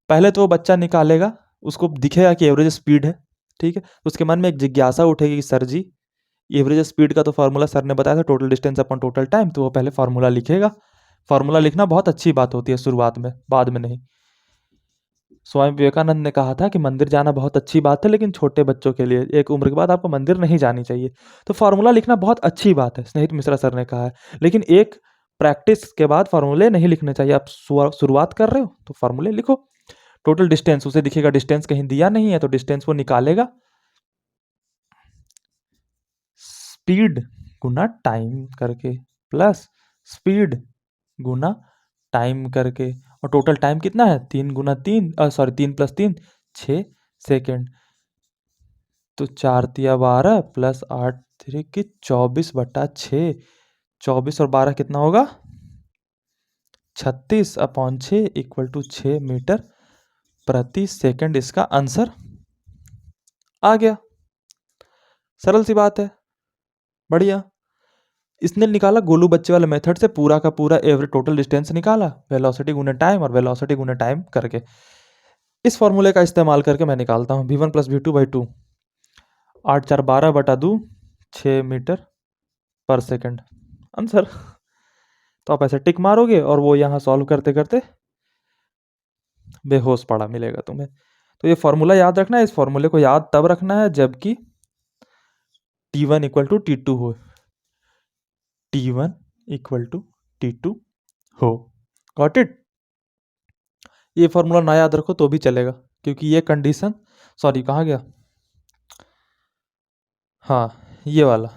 पहले तो वो बच्चा निकालेगा, उसको दिखेगा कि एवरेज स्पीड है, ठीक है? तो उसके मन में एक जिज्ञासा उठेगी कि सर जी, एवरेज स्पीड का तो फार्मूला सर ने बताया था total distance upon total time, तो वो पहले फार्मूला लिखेगा। फार्मूला लिखना बहुत अच्छी बात होती है शुरुआत में, बाद में नहीं। स्वामी विवेकानंद ने कहा था कि मंदिर जाना बहुत अच्छी बात है, लेकिन छोटे बच्चों के लिए, एक उम्र के बाद आपको मंदिर नहीं जानी चाहिए। तो फार्मूला लिखना बहुत अच्छी बात है, स्नेहित मिश्रा सर ने कहा है, लेकिन एक प्रैक्टिस के बाद फार्मूले नहीं लिखने चाहिए। आप शुरुआत कर रहे हो तो फार्मूले लिखो। टोटल डिस्टेंस, उसे दिखेगा डिस्टेंस कहीं दिया नहीं है, तो डिस्टेंस वो निकालेगा, स्पीड गुना टाइम करके प्लस स्पीड गुना टाइम करके, और टोटल टाइम कितना है 3 गुना 3 सॉरी 3 प्लस 3 6 सेकेंड। तो 4 तिया 12 प्लस 8 3 की 24/6, 24 और 12 कितना होगा 36/6 इक्वल टू 6 मीटर प्रति सेकंड। इसका आंसर आ गया। सरल सी बात है, बढ़िया। इसने निकाला गोलू बच्चे वाले मेथड से पूरा का पूरा एवरेज टोटल डिस्टेंस निकाला, वेलोसिटी गुने टाइम और वेलोसिटी गुने टाइम करके। इस फॉर्मूले का इस्तेमाल करके मैं निकालता हूँ v1 प्लस v2/2, 8 4 12 बटा 2 6 मीटर पर सेकंड आंसर। तो आप ऐसे टिक मारोगे और वो यहाँ सॉल्व करते करते बेहोश पड़ा मिलेगा तुम्हें। तो ये फॉर्मूला याद रखना है। इस फॉर्मूले को याद तब रखना है जबकि T1 इक्वल टू T2 हो, T1 इक्वल टू T2 हो। Got it. ये फॉर्मूला ना याद रखो तो भी चलेगा, क्योंकि ये कंडीशन, सॉरी कहाँ गया, हाँ ये वाला,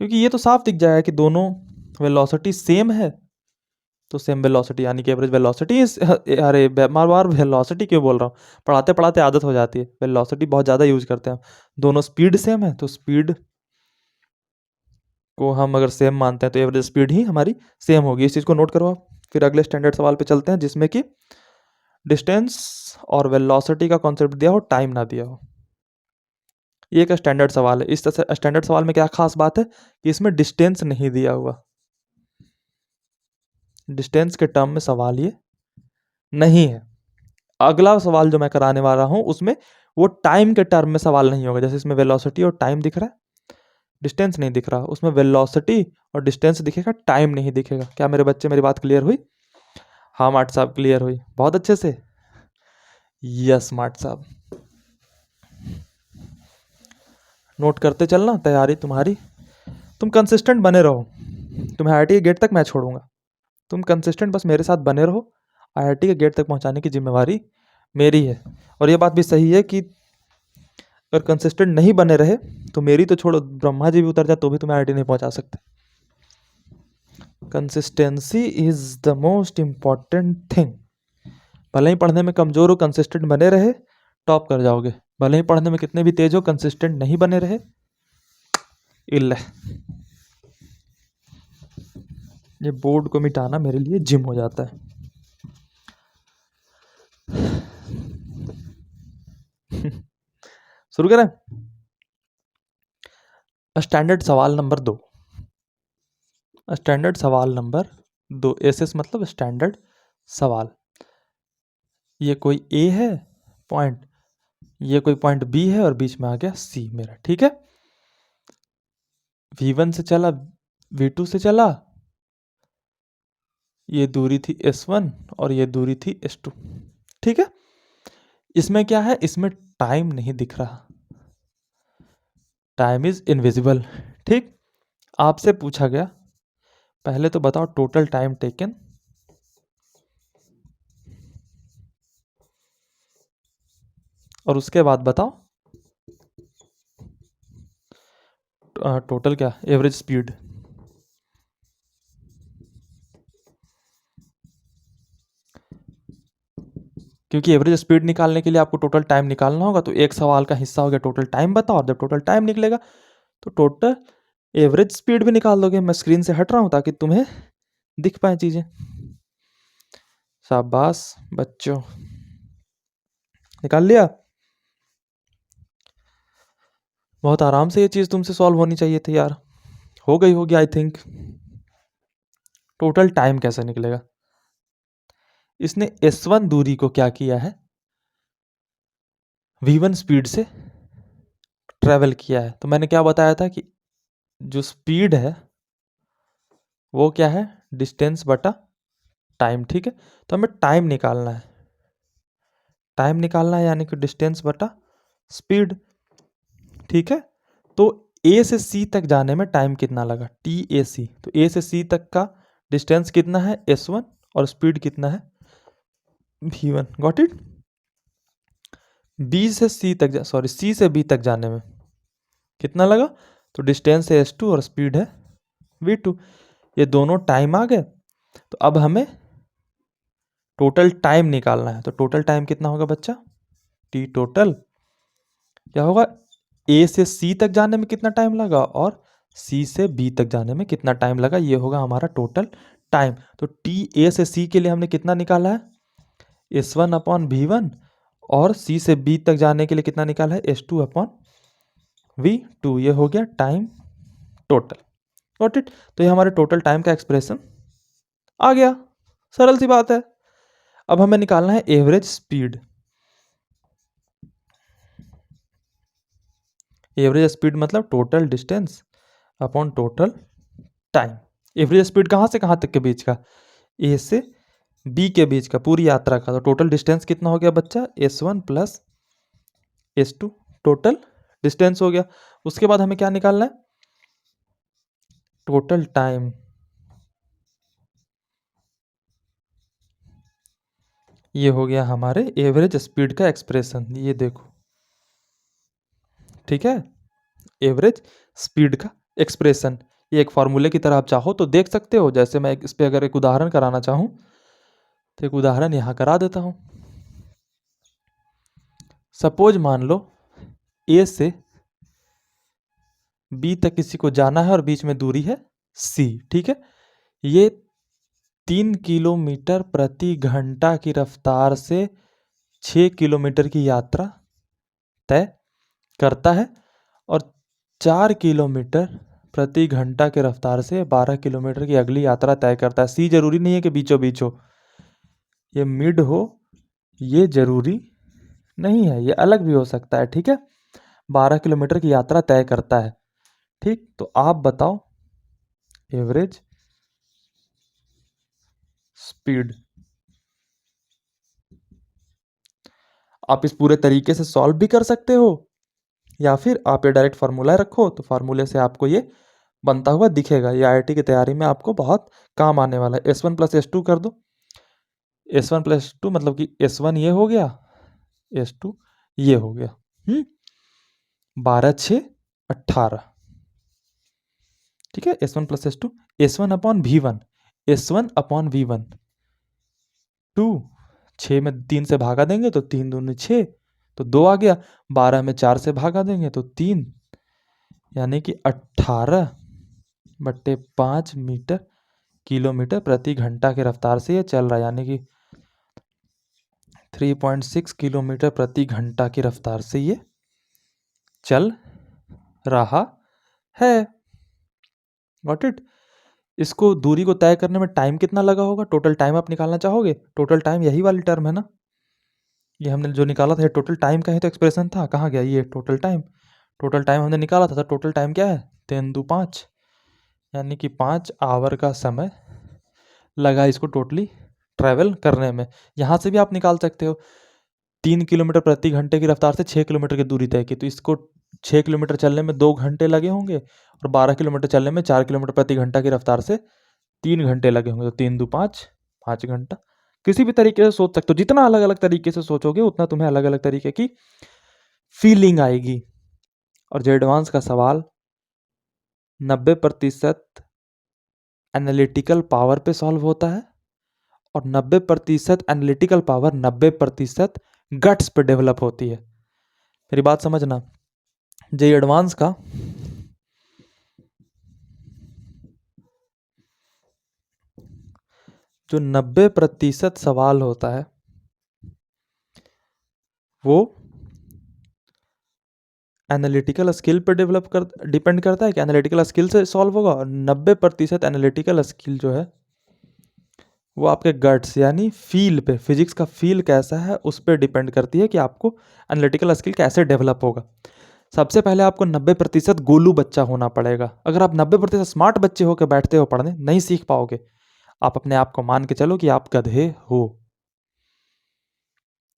क्योंकि ये तो साफ दिख जाएगा कि दोनों वेलोसिटी सेम है, तो सेम वेलोसिटी यानी कि एवरेज वेलोसिटी इस, अरे बार बार वेलोसिटी क्यों बोल रहा हूँ, पढ़ाते पढ़ाते आदत हो जाती है। वेलोसिटी बहुत ज़्यादा यूज करते हैं हम। दोनों स्पीड सेम है तो स्पीड को हम अगर सेम मानते हैं तो एवरेज स्पीड ही हमारी सेम होगी। इस चीज़ को नोट करो आप। फिर अगले स्टैंडर्ड सवाल पे चलते हैं जिसमें कि डिस्टेंस और वेलोसिटी का कॉन्सेप्ट दिया हो, टाइम ना दिया हो। ये एक स्टैंडर्ड सवाल है। इस स्टैंडर्ड सवाल में क्या खास बात है कि इसमें डिस्टेंस नहीं दिया हुआ। डिस्टेंस के टर्म में सवाल ये नहीं है। अगला सवाल जो मैं कराने वाला हूं उसमें वो टाइम के टर्म में सवाल नहीं होगा। जैसे इसमें वेलोसिटी और टाइम दिख रहा है, डिस्टेंस नहीं दिख रहा, उसमें वेलोसिटी और डिस्टेंस दिखेगा, टाइम नहीं दिखेगा। क्या मेरे बच्चे, मेरी बात क्लियर हुई? हाँ मार्ट साहब क्लियर हुई, बहुत अच्छे से। यस मार्ट साहब, नोट करते चलना, तैयारी तुम्हारी। तुम कंसिस्टेंट बने रहो, तुम्हें IIT के गेट तक मैं छोड़ूंगा। तुम कंसिस्टेंट बस मेरे साथ बने रहो, IIT के गेट तक पहुंचाने की जिम्मेवारी मेरी है। और ये बात भी सही है कि अगर कंसिस्टेंट नहीं बने रहे तो मेरी तो छोड़ो, ब्रह्मा जी भी उतर जाए तो भी तुम्हें IIT नहीं पहुंचा सकते। Consistency is the most important thing. भले ही पढ़ने में कमजोर हो, कंसिस्टेंट बने रहे टॉप कर जाओगे। भले ही पढ़ने में कितने भी तेज हो, कंसिस्टेंट नहीं बने रहे इल्ले। ये बोर्ड को मिटाना मेरे लिए जिम हो जाता है। शुरू करें। स्टैंडर्ड सवाल नंबर 2। स्टैंडर्ड सवाल नंबर 2, एसएस मतलब स्टैंडर्ड सवाल। ये कोई ए है पॉइंट, ये कोई पॉइंट बी है और बीच में आ गया सी मेरा, ठीक है। V1 से चला, V2 से चला, ये दूरी थी S1 और ये दूरी थी S2, ठीक है। इसमें क्या है, इसमें टाइम नहीं दिख रहा, टाइम इज इनविजिबल, ठीक। आपसे पूछा गया पहले तो बताओ टोटल टाइम टेकन, और उसके बाद बताओ टोटल क्या, एवरेज स्पीड। क्योंकि एवरेज स्पीड निकालने के लिए आपको टोटल टाइम निकालना होगा, तो एक सवाल का हिस्सा हो गया टोटल टाइम बताओ, और जब टोटल टाइम निकलेगा तो टोटल एवरेज स्पीड भी निकाल दोगे। मैं स्क्रीन से हट रहा हूं ताकि तुम्हें दिख पाए चीजें। शाबाश बच्चों, निकाल लिया। बहुत आराम से ये चीज तुमसे सॉल्व होनी चाहिए थी यार, हो गई होगी आई थिंक। टोटल टाइम कैसे निकलेगा, इसने S1 दूरी को क्या किया है, V1 स्पीड से ट्रेवल किया है। तो मैंने क्या बताया था कि जो स्पीड है वो क्या है, डिस्टेंस बटा टाइम, ठीक है। तो हमें टाइम निकालना है, टाइम निकालना है यानी कि डिस्टेंस बटा स्पीड, ठीक है। तो A से C तक जाने में टाइम कितना लगा, TAC। तो A से C तक का डिस्टेंस कितना है S1 और स्पीड कितना है V1, गॉट इट। B से C तक, सॉरी C से B तक जाने में कितना लगा, तो डिस्टेंस है s2 और स्पीड है v2। ये दोनों टाइम आ गए। तो अब हमें टोटल टाइम निकालना है। तो टोटल टाइम कितना होगा बच्चा? टी टोटल क्या होगा? ए से सी तक जाने में कितना टाइम लगा और सी से बी तक जाने में कितना टाइम लगा, ये होगा हमारा टोटल टाइम। तो टी ए से सी के लिए हमने कितना निकाला है? S1 अपॉन V1 और सी से बी तक जाने के लिए कितना निकाला है? S2 upon V2। ये हो गया टाइम टोटल। Got it? तो ये हमारे टोटल टाइम का एक्सप्रेशन आ गया। सरल सी बात है। अब हमें निकालना है एवरेज स्पीड। एवरेज स्पीड मतलब total distance upon total time. Average speed कहाँ से कहाँ तक के बीच का? ए से बी के बीच का, पूरी यात्रा का। तो टोटल डिस्टेंस कितना हो गया बच्चा? S1 plus S2 total distance हो गया। उसके बाद हमें क्या निकालना है? Total time. ये हो गया हमारे एवरेज स्पीड का एक्सप्रेशन। ये देखो, ठीक है, एवरेज स्पीड का एक्सप्रेशन। ये एक फॉर्मूले की तरह आप चाहो तो देख सकते हो। जैसे मैं इस पे अगर एक उदाहरण कराना चाहूँ तो एक उदाहरण यहाँ करा देता हूँ। सपोज मान लो ए से बी तक किसी को जाना है और बीच में दूरी है सी, ठीक है। ये 3 किलोमीटर प्रति घंटा की रफ्तार से 6 किलोमीटर की यात्रा तय करता है और 4 किलोमीटर प्रति घंटा की रफ्तार से 12 किलोमीटर की अगली यात्रा तय करता है। सी जरूरी नहीं है कि बीचों बीच हो, ये मिड हो, ये जरूरी नहीं है, ये अलग भी हो सकता है, ठीक है। 12 किलोमीटर की यात्रा तय करता है, ठीक। तो आप बताओ एवरेज स्पीड। आप इस पूरे तरीके से सॉल्व भी कर सकते हो या फिर आप ये डायरेक्ट फार्मूला रखो तो फार्मूले से आपको ये बनता हुआ दिखेगा। ये आईआईटी की तैयारी में आपको बहुत काम आने वाला है। S1 प्लस S2 कर दो। S1 प्लस S2 मतलब कि S1 ये हो गया, S2 ये हो गया। 12 6 18, ठीक है। S1 plus S2, S1 upon V1, S1 upon V1 2, 6 में 3 से भागा देंगे तो 3 दूनी 6, तो 2 आ गया। 12 में 4 से भागा देंगे तो 3, यानी कि 18/5 मीटर किलोमीटर प्रति घंटा की रफ्तार से ये चल रहा है, यानी कि 3.6 किलोमीटर प्रति घंटा की रफ्तार से ये चल रहा है। Got it? इसको दूरी को तय करने में टाइम कितना लगा होगा? टोटल टाइम आप निकालना चाहोगे? टोटल टाइम यही वाली टर्म है ना, ये हमने जो निकाला था टोटल टाइम का ही तो एक्सप्रेशन था। कहाँ गया ये टोटल टाइम? टोटल टाइम हमने निकाला था, तो टोटल टाइम क्या है? 3 2 5, यानी कि 5 आवर का समय लगा इसको टोटली ट्रैवल करने में। यहाँ से भी आप निकाल सकते हो। 3 किलोमीटर प्रति घंटे की रफ्तार से 6 किलोमीटर की दूरी तय की, तो इसको 6 किलोमीटर चलने में 2 घंटे लगे होंगे और 12 किलोमीटर चलने में 4 किलोमीटर प्रति घंटा की रफ्तार से 3 घंटे लगे होंगे। तो 3 2 5, 5 घंटा। किसी भी तरीके से सोच सकते हो। जितना अलग अलग तरीके से सोचोगे उतना तुम्हें अलग अलग तरीके की फीलिंग आएगी। और जो एडवांस का सवाल 90% एनालिटिकल पावर पे सॉल्व होता है और 90% एनालिटिकल पावर 90% गट्स पे डेवलप होती है। मेरी बात समझना, जे एडवांस का जो 90% सवाल होता है वो एनालिटिकल स्किल पे डिपेंड करता है कि एनालिटिकल स्किल से सॉल्व होगा, और 90% एनालिटिकल स्किल जो है वो आपके गट्स यानी फील पे, फिजिक्स का फील कैसा है उस पर डिपेंड करती है कि आपको एनालिटिकल स्किल कैसे डेवलप होगा। सबसे पहले आपको 90% गोलू बच्चा होना पड़ेगा। अगर आप 90% स्मार्ट बच्चे होकर बैठते हो पढ़ने, नहीं सीख पाओगे। आप अपने आप को मान के चलो कि आप गधे हो,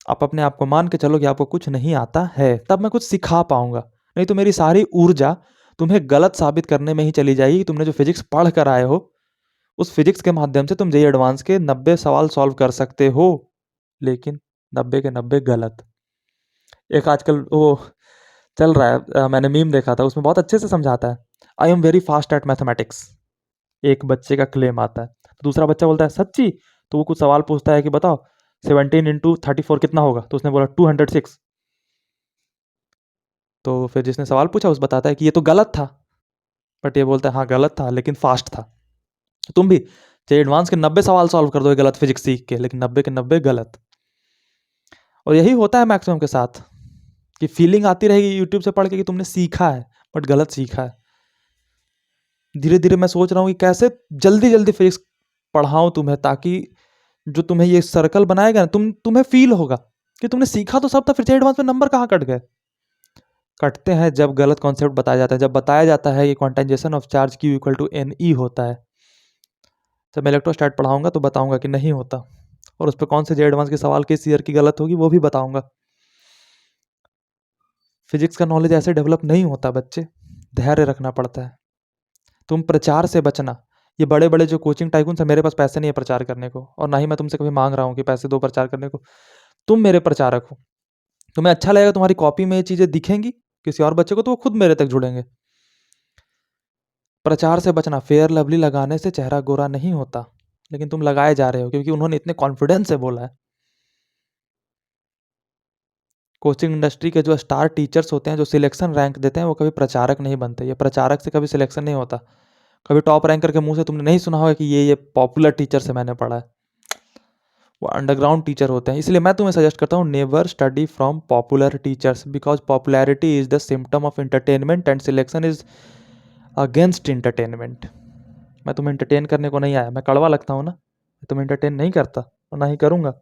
आप अपने आप को मान के चलो कि आपको कुछ नहीं आता है, तब मैं कुछ सिखा पाऊंगा। नहीं तो मेरी सारी ऊर्जा तुम्हें गलत साबित करने में ही चली जाएगी। तुमने जो फिजिक्स पढ़ कर आए हो उस फिजिक्स के माध्यम से तुम जेईई एडवांस के 90 सवाल सॉल्व कर सकते हो, लेकिन 90 के 90 गलत। एक आजकल वो चल रहा है, मैंने मीम देखा था, उसमें बहुत अच्छे से समझाता है। I am very fast at mathematics, एक बच्चे का क्लेम आता है। दूसरा बच्चा बोलता है सच्ची? तो वो कुछ सवाल पूछता है कि बताओ 17 × 34 कितना होगा, तो उसने बोला 206। तो फिर जिसने सवाल पूछा उस बताता है कि ये तो गलत था, बट ये बोलता है हाँ गलत था लेकिन फास्ट था। तुम भी चाहे एडवांस के 90 सवाल सॉल्व कर दो गलत फिजिक्स सीख के, लेकिन 90 के 90 गलत। और यही होता है मैक्सिमम के साथ, कि फीलिंग आती रहेगी यूट्यूब से पढ़ के कि तुमने सीखा है बट गलत सीखा है। धीरे धीरे मैं सोच रहा हूँ कि कैसे जल्दी जल्दी फिजिक्स पढ़ाऊँ तुम्हें, ताकि जो तुम्हें ये सर्कल बनाएगा ना, तुम्हें फील होगा कि तुमने सीखा तो सब था, फिर एडवांस में नंबर कहाँ कट गए। कटते हैं जब गलत कॉन्सेप्ट बताया जाता है, जब बताया जाता है कि quantization of charge Q equal to NE होता है। जब मैं इलेक्ट्रोस्टैट पढ़ाऊंगा तो बताऊंगा कि नहीं होता, और उस पर कौन से जे एडवांस के सवाल किस ईयर की गलत होगी वो भी बताऊंगा। फिजिक्स का नॉलेज ऐसे डेवलप नहीं होता बच्चे, धैर्य रखना पड़ता है। तुम प्रचार से बचना। ये बड़े बड़े जो कोचिंग टाइकून है, मेरे पास पैसे नहीं है प्रचार करने को, और ना ही मैं तुमसे कभी मांग रहा हूँ कि पैसे दो प्रचार करने को। तुम मेरे प्रचारक हो, तुम्हें अच्छा लगेगा, तुम्हारी कॉपी में ये चीज़ें दिखेंगी किसी और बच्चे को, तो वो खुद मेरे तक जुड़ेंगे। प्रचार से बचना। फेयर लवली लगाने से चेहरा गोरा नहीं होता, लेकिन तुम लगाए जा रहे हो क्योंकि उन्होंने इतने कॉन्फिडेंस से बोला है। कोचिंग इंडस्ट्री के जो स्टार टीचर्स होते हैं, जो सिलेक्शन रैंक देते हैं, वो कभी प्रचारक नहीं बनते। ये प्रचारक से कभी सिलेक्शन नहीं होता। कभी टॉप रैंकर के मुंह से तुमने नहीं सुना होगा कि ये पॉपुलर टीचर से मैंने पढ़ा है। वो अंडरग्राउंड टीचर होते हैं। इसलिए मैं तुम्हें सजेस्ट करता हूँ, never study from popular teachers, because popularity is the symptom of entertainment and selection is against entertainment. मैं तुम्हें एंटरटेन करने को नहीं आया, मैं कड़वा लगता हूँ ना, मैं तुम्हें एंटरटेन नहीं करता और ना ही करूँगा।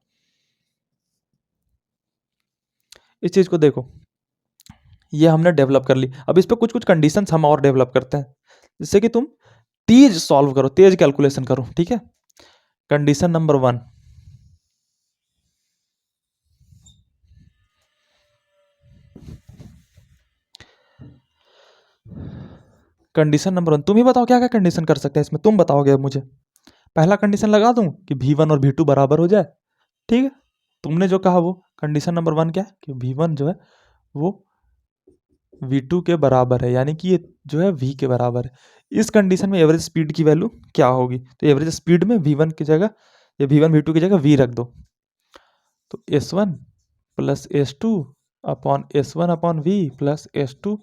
इस चीज़ को देखो, ये हमने डेवलप कर ली। अब इस पे कुछ कुछ कंडीशंस हम और डेवलप करते हैं, जिससे कि तुम तेज सॉल्व करो, तेज कैलकुलेशन करो। ठीक है, कंडीशन नंबर 1, कंडीशन नंबर 1 तुम ही बताओ क्या क्या कंडीशन कर सकते हैं इसमें, तुम बताओगे अब मुझे। पहला कंडीशन लगा दूं कि V1 और V2 बराबर हो जाए। ठीक है, तुमने जो कहा वो कंडीशन नंबर 1 क्या है कि V1 जो है वो V2 के बराबर है, यानी कि ये जो है V के बराबर है। इस कंडीशन में एवरेज स्पीड की वैल्यू क्या होगी, तो एवरेज स्पीड में V1 की जगह, या V1 V2 की जगह V रख दो। तो S1 plus S2 upon S1 upon V plus S2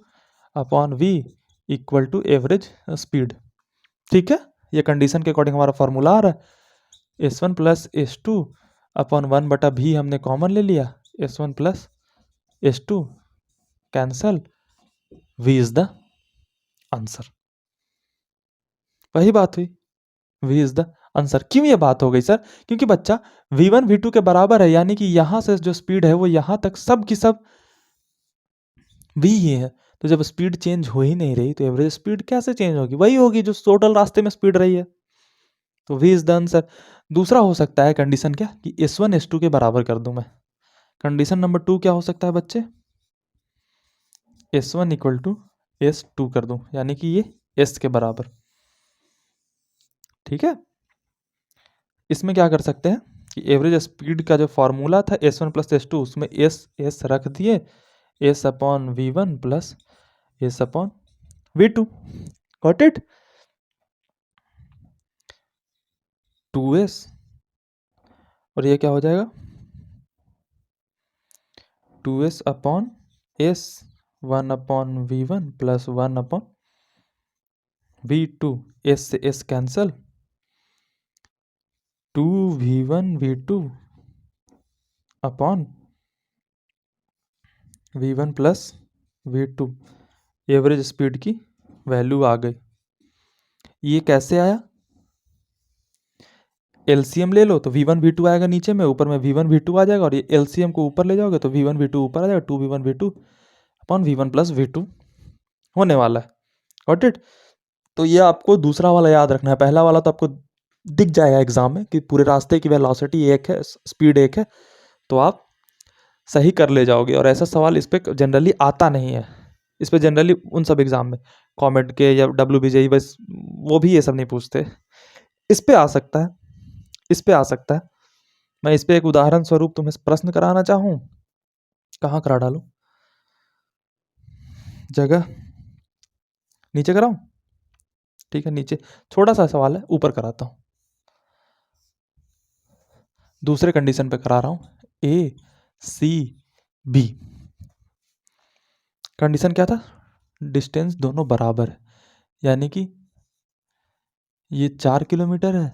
upon V equal to average speed. ठीक है, ये कंडीशन के अकॉर्डिंग हमारा फॉर्मूला आ रहा है। S1 plus S2 upon 1/V हमने कॉमन ले लिया, S1 plus S2 cancel, V is the answer. वही बात हुई, V इज द आंसर। क्यों ये बात हो गई सर? क्योंकि बच्चा V1 V2 के बराबर है, यानी कि यहां से जो स्पीड है वो यहां तक सब की सब V ही है। तो जब स्पीड चेंज हो ही नहीं रही तो एवरेज स्पीड कैसे चेंज होगी? वही होगी जो टोटल रास्ते में स्पीड रही है। तो V इज द आंसर। दूसरा हो सकता है कंडीशन क्या, कि S1 S2 के बराबर कर दूं मैं। कंडीशन नंबर 2 क्या हो सकता है बच्चे, S1 इक्वल टू S2 कर दूं, यानी कि ये S के बराबर। ठीक है, इसमें क्या कर सकते हैं कि एवरेज स्पीड का जो फॉर्मूला था S1 प्लस S2, उसमें S रख दिए, S upon V1 plus S upon V2। Got it? 2S, और ये क्या हो जाएगा 2S upon S, 1 upon V1 plus 1 upon V2, S से S cancel, 2V1 V2 upon V1 plus V2, average speed की वैल्यू आ गई। ये कैसे आया? एलसीएम ले लो तो V1 V2 आएगा नीचे में, ऊपर में V1 V2 आ जाएगा, और ये एलसीएम को ऊपर ले जाओगे तो V1 V2 ऊपर आ जाएगा, 2V1 V2 upon V1 plus V2 होने वाला है। Got it? तो ये आपको दूसरा वाला याद रखना है। पहला वाला तो आपको दिख जाएगा एग्जाम में कि पूरे रास्ते की वेलोसिटी एक है, स्पीड एक है, तो आप सही कर ले जाओगे। और ऐसा सवाल इस पर जनरली आता नहीं है। इस पर जनरली उन सब एग्जाम में कॉमेड के या WBJE बस वो भी ये सब नहीं पूछते। इस पे आ सकता है, इस पे आ सकता है। मैं इस पे एक उदाहरण स्वरूप तुम्हें प्रश्न कराना चाहूँ, कहाँ करा डालूं? जगह नीचे कराऊं? ठीक है, नीचे थोड़ा सा सवाल है, ऊपर कराता हूं। दूसरे कंडीशन पे करा रहा हूं। ए सी बी कंडीशन क्या था? डिस्टेंस दोनों बराबर है, यानी कि ये 4 किलोमीटर है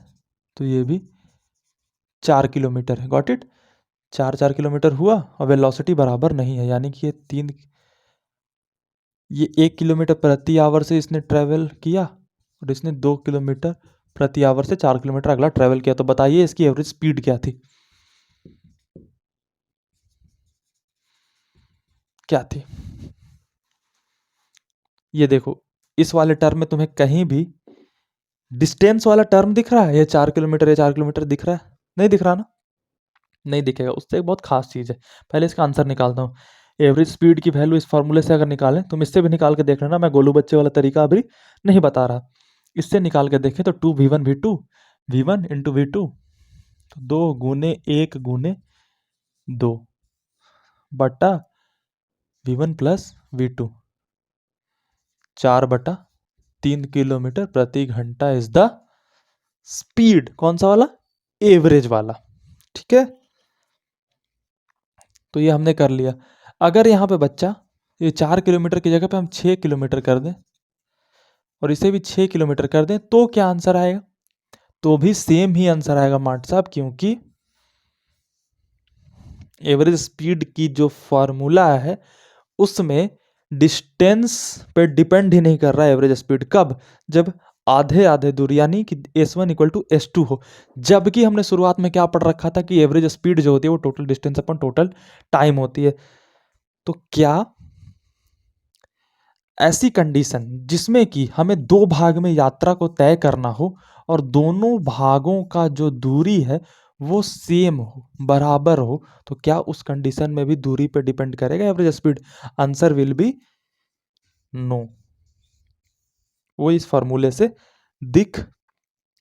तो ये भी 4 किलोमीटर है। Got it? 4 4 किलोमीटर हुआ और वेलोसिटी बराबर नहीं है, यानी कि ये 1 किलोमीटर प्रति आवर से इसने ट्रेवल किया और इसने 2 किलोमीटर प्रति आवर से 4 किलोमीटर अगला ट्रेवल किया। तो बताइए इसकी एवरेज स्पीड क्या थी? क्या थी? ये देखो, इस वाले टर्म में तुम्हें कहीं भी डिस्टेंस वाला टर्म दिख रहा है? ये 4 किलोमीटर, ये 4 किलोमीटर दिख रहा है? नहीं दिख रहा ना? नहीं दिखेगा। उससे एक बहुत खास चीज़ है, पहले इसका आंसर निकालता हूँ। एवरेज स्पीड की वैल्यू इस फॉर्मूले से अगर निकालें, तुम इससे भी निकाल के देख लेना, मैं गोलू बच्चे वाला तरीका अभी नहीं बता रहा। इससे निकाल के देखें तो 2v1 v2 तो 2 गुने 1 गुने 2 बटा v1 + v2, 4/3 किलोमीटर प्रति घंटा इज द स्पीड। कौन सा वाला? एवरेज वाला। ठीक है, तो ये हमने कर लिया। अगर यहाँ पे बच्चा ये 4 किलोमीटर की जगह पे हम 6 किलोमीटर कर दें और इसे भी 6 किलोमीटर कर दें, तो क्या आंसर आएगा? तो भी सेम ही आंसर आएगा मार्ट साहब, क्योंकि एवरेज स्पीड की जो फॉर्मूला है उसमें डिस्टेंस पे डिपेंड ही नहीं कर रहा है एवरेज स्पीड। कब? जब आधे आधे दूरी यानी कि s1 = s2 हो। जबकि हमने शुरुआत में क्या पढ़ रखा था कि एवरेज स्पीड जो होती है वो टोटल डिस्टेंस अपन टोटल टाइम होती है। तो क्या ऐसी कंडीशन जिसमें कि हमें 2 भाग में यात्रा को तय करना हो और दोनों भागों का जो दूरी है वो सेम हो, बराबर हो, तो क्या उस कंडीशन में भी दूरी पे डिपेंड करेगा average speed? Answer will be no. वो इस फॉर्मूले से दिख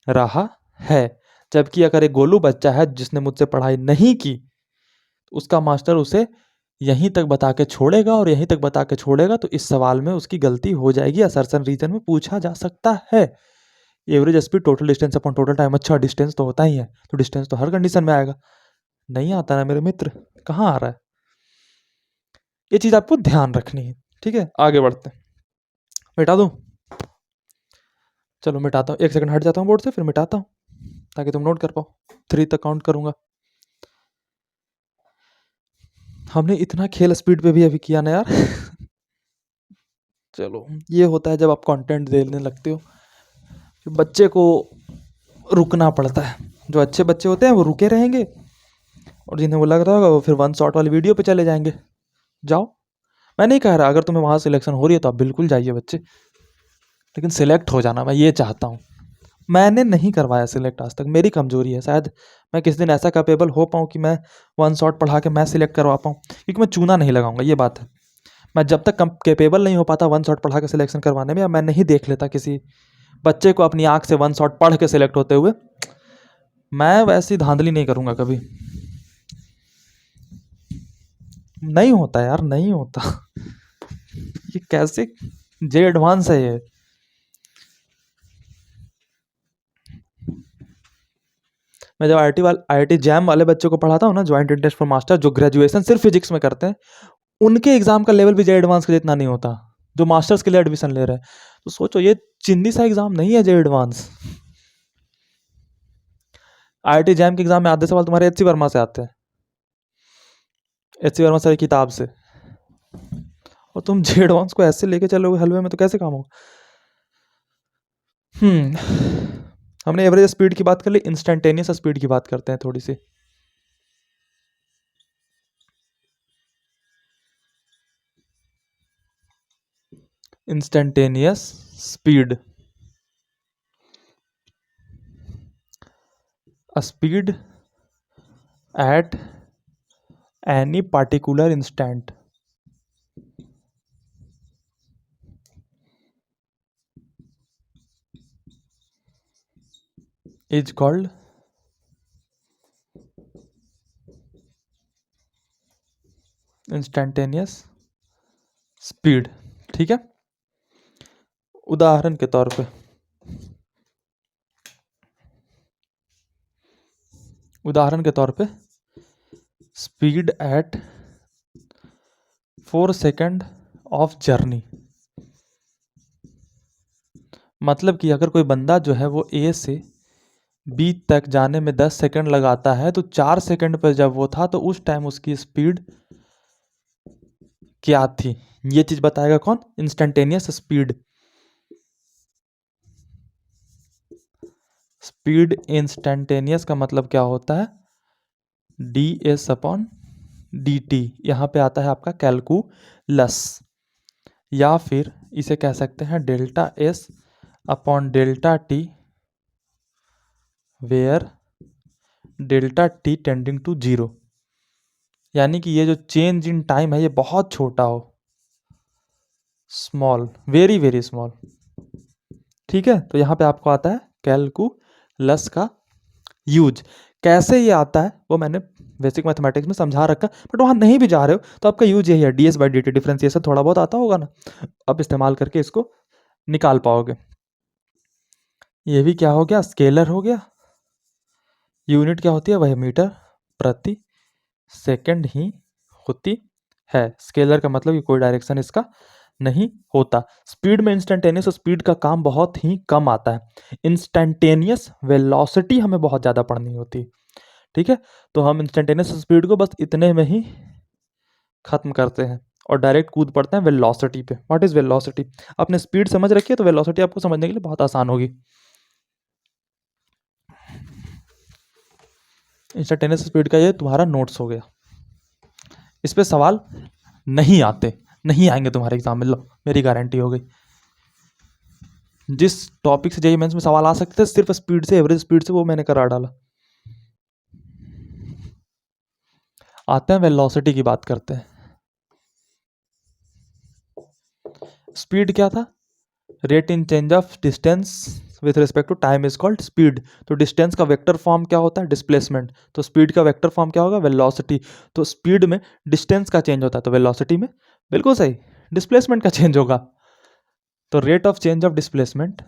रहा है। जबकि अगर एक गोलू बच्चा है जिसने मुझसे पढ़ाई नहीं की, तो उसका मास्टर उसे यहीं तक बता के छोड़ेगा और यहीं तक बता के छोड़ेगा, तो इस सवाल में उसकी गलती हो जाएगी। असर्शन रीजन में पूछा जा सकता है। Average speed total distance upon total time. अच्छा, डिस्टेंस तो होता ही है, तो डिस्टेंस तो हर कंडीशन में आएगा। नहीं आता ना मेरे मित्र, कहाँ आ रहा है? ये चीज आपको ध्यान रखनी है। ठीक है, आगे बढ़ते हैं। मिटा दूं? चलो मिटाता हूँ, 1 सेकंड हट जाता हूँ बोर्ड से, फिर मिटाता हूँ ताकि तुम नोट कर पाओ। 3 तक काउंट करूंगा। हमने इतना खेल स्पीड पे भी अभी किया ना यार। चलो, ये होता है जब आप कंटेंट देने लगते हो, फिर बच्चे को रुकना पड़ता है। जो अच्छे बच्चे होते हैं वो रुके रहेंगे और जिन्हें वो लग रहा होगा वो फिर वन शॉट वाली वीडियो पे चले जाएंगे। जाओ, मैं नहीं कह रहा अगर तुम्हें वहाँ सिलेक्शन हो रही है तो आप बिल्कुल जाइए बच्चे, लेकिन सिलेक्ट हो जाना, मैं ये चाहता हूँ। मैंने नहीं करवाया सिलेक्ट आज तक, मेरी कमजोरी है। शायद मैं किस दिन ऐसा कैपेबल हो पाऊँ कि मैं वन शॉट पढ़ा के मैं सिलेक्ट करवा पाऊँ, क्योंकि मैं चूना नहीं लगाऊंगा, ये बात है। मैं जब तक कैपेबल नहीं हो पाता वन शॉट पढ़ा के सिलेक्शन करवाने में, या मैं नहीं देख लेता किसी बच्चे को अपनी आंख से वन शॉट पढ़ के सिलेक्ट होते हुए, मैं वैसी धांधली नहीं करूंगा कभी। नहीं होता यार, नहीं होता। ये कैसे जे एडवांस है ये? मैं जब IIT जैम वाले बच्चों को पढ़ाता हूँ ना, ज्वाइंट इंटरेस्ट फॉर मास्टर, जो ग्रेजुएशन सिर्फ फिजिक्स में करते हैं, उनके एग्जाम का लेवल भी जे एडवांस के जितना नहीं होता, जो मास्टर्स के लिए एडमिशन ले रहे हैं। तो सोचो, ये चिंदी सा एग्जाम नहीं है जे एडवांस। IIT जैम के एग्जाम में आधे सवाल तुम्हारे HC वर्मा से आते हैं, HC वर्मा सर की किताब से, और तुम जे एडवांस को ऐसे लेके चलोगे हलवे में, तो कैसे काम होगा? हमने एवरेज स्पीड की बात कर ली, इंस्टेंटेनियस स्पीड की बात करते हैं थोड़ी सी। Instantaneous speed, speed at any particular instant is called instantaneous speed. ठीक है। उदाहरण के तौर पे speed at 4 second of journey, मतलब कि अगर कोई बंदा जो है वो ए से बी तक जाने में 10 सेकंड लगाता है, तो 4 सेकंड पर जब वो था तो उस टाइम उसकी स्पीड क्या थी। ये चीज बताएगा कौन? Instantaneous speed. स्पीड इंस्टेंटेनियस का मतलब क्या होता है? D S upon D T. यहाँ पे आता है आपका कैलकुलस, या फिर इसे कह सकते हैं delta S upon delta T, where delta T tending to zero. यानी कि ये जो चेंज इन टाइम है ये बहुत छोटा हो, स्मॉल, वेरी वेरी स्मॉल। ठीक है, तो यहाँ पे आपको आता है कैलकुलस का यूज। कैसे ये आता है वो मैंने बेसिक मैथमेटिक्स में समझा रखा, बट वहाँ नहीं भी जा रहे हो तो आपका यूज यही है, D S by D T, differentiation थोड़ा बहुत आता होगा ना, अब इस्तेमाल करके इसको निकाल पाओगे। ये भी क्या हो गया? स्केलर हो गया। यूनिट क्या होती है? वह मीटर प्रति सेकंड ही होती है। स्केलर का मतलब कि कोई डायरेक्शन इसका नहीं होता। स्पीड में इंस्टेंटेनियस स्पीड का काम बहुत ही कम आता है। इंस्टेंटेनियस वेलोसिटी हमें बहुत ज़्यादा पढ़नी होती है। ठीक है, तो हम इंस्टेंटेनियस स्पीड को बस इतने में ही खत्म करते हैं और डायरेक्ट कूद पड़ते हैं वेलोसिटी पे। What is velocity? आपने स्पीड समझ रखी है तो वेलोसिटी आपको समझने के लिए बहुत आसान होगी। इंस्टेंटेनियस स्पीड का ये तुम्हारा नोट्स हो गया। इस पे सवाल नहीं आएंगे तुम्हारे एग्जाम में, लो मेरी गारंटी हो गई। जिस टॉपिक से जेईई मेंस में सवाल आ सकते थे सिर्फ स्पीड से, एवरेज स्पीड से, वो मैंने करा डाला। आते हैं वेलोसिटी की बात करते हैं। स्पीड क्या था? Rate in change of distance with respect to time is called speed. तो डिस्टेंस का वेक्टर फॉर्म क्या होता है? डिस्प्लेसमेंट। तो स्पीड का वेक्टर फॉर्म क्या होगा? वेलोसिटी। तो स्पीड में डिस्टेंस का चेंज होता है, तो वेलोसिटी में बिल्कुल सही डिस्प्लेसमेंट का चेंज होगा। तो rate of change of displacement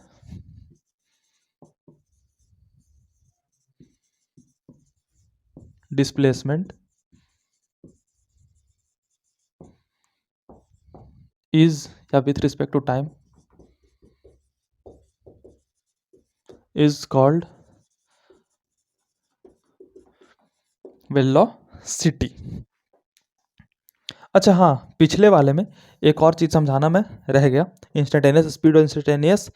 is, या with respect to time is called velocity. अच्छा हाँ, पिछले वाले में एक और चीज़ समझाना मैं रह गया। इंस्टेंटेनियस स्पीड और इंस्टेंटेनियस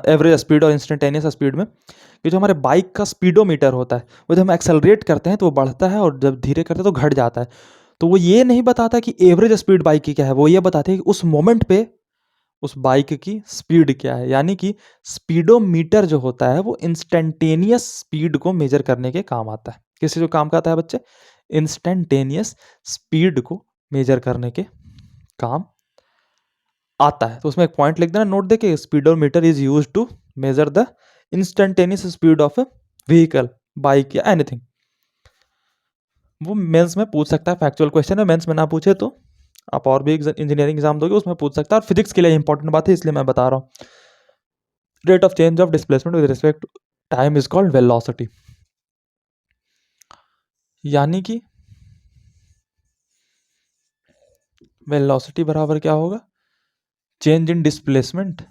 एवरेज स्पीड और इंस्टेंटेनियस स्पीड में, कि जो हमारे बाइक का स्पीडोमीटर होता है वो जब हम एक्सेलरेट करते हैं तो वो बढ़ता है और जब धीरे करते हैं तो घट जाता है। तो वो ये नहीं बताता कि एवरेज स्पीड बाइक की क्या है, वो ये बताते हैं कि उस मोमेंट पे उस बाइक की स्पीड क्या है। यानी कि स्पीडोमीटर जो होता है वो इंस्टेंटेनियस स्पीड को मेजर करने के काम आता है। किसी जो काम का आता है बच्चे? इंस्टेंटेनियस स्पीड को मेजर करने के काम आता है। तो उसमें एक पॉइंट लिख देना नोट दे के, speedometer is use to measure the instantaneous speed of a vehicle, bike या एनीथिंग। वो मेंस में पूछ सकता है, फैक्चुअल क्वेश्चन है, मेंस में ना पूछे तो आप और भी इंजीनियरिंग एग्जाम दोगे उसमें पूछ सकता है। और फिजिक्स के लिए इंपॉर्टेंट बात है इसलिए मैं बता रहा हूँ। Rate of change of displacement with respect to time is called velocity. यानी कि वेलोसिटी बराबर क्या होगा? चेंज इन डिस्प्लेसमेंट,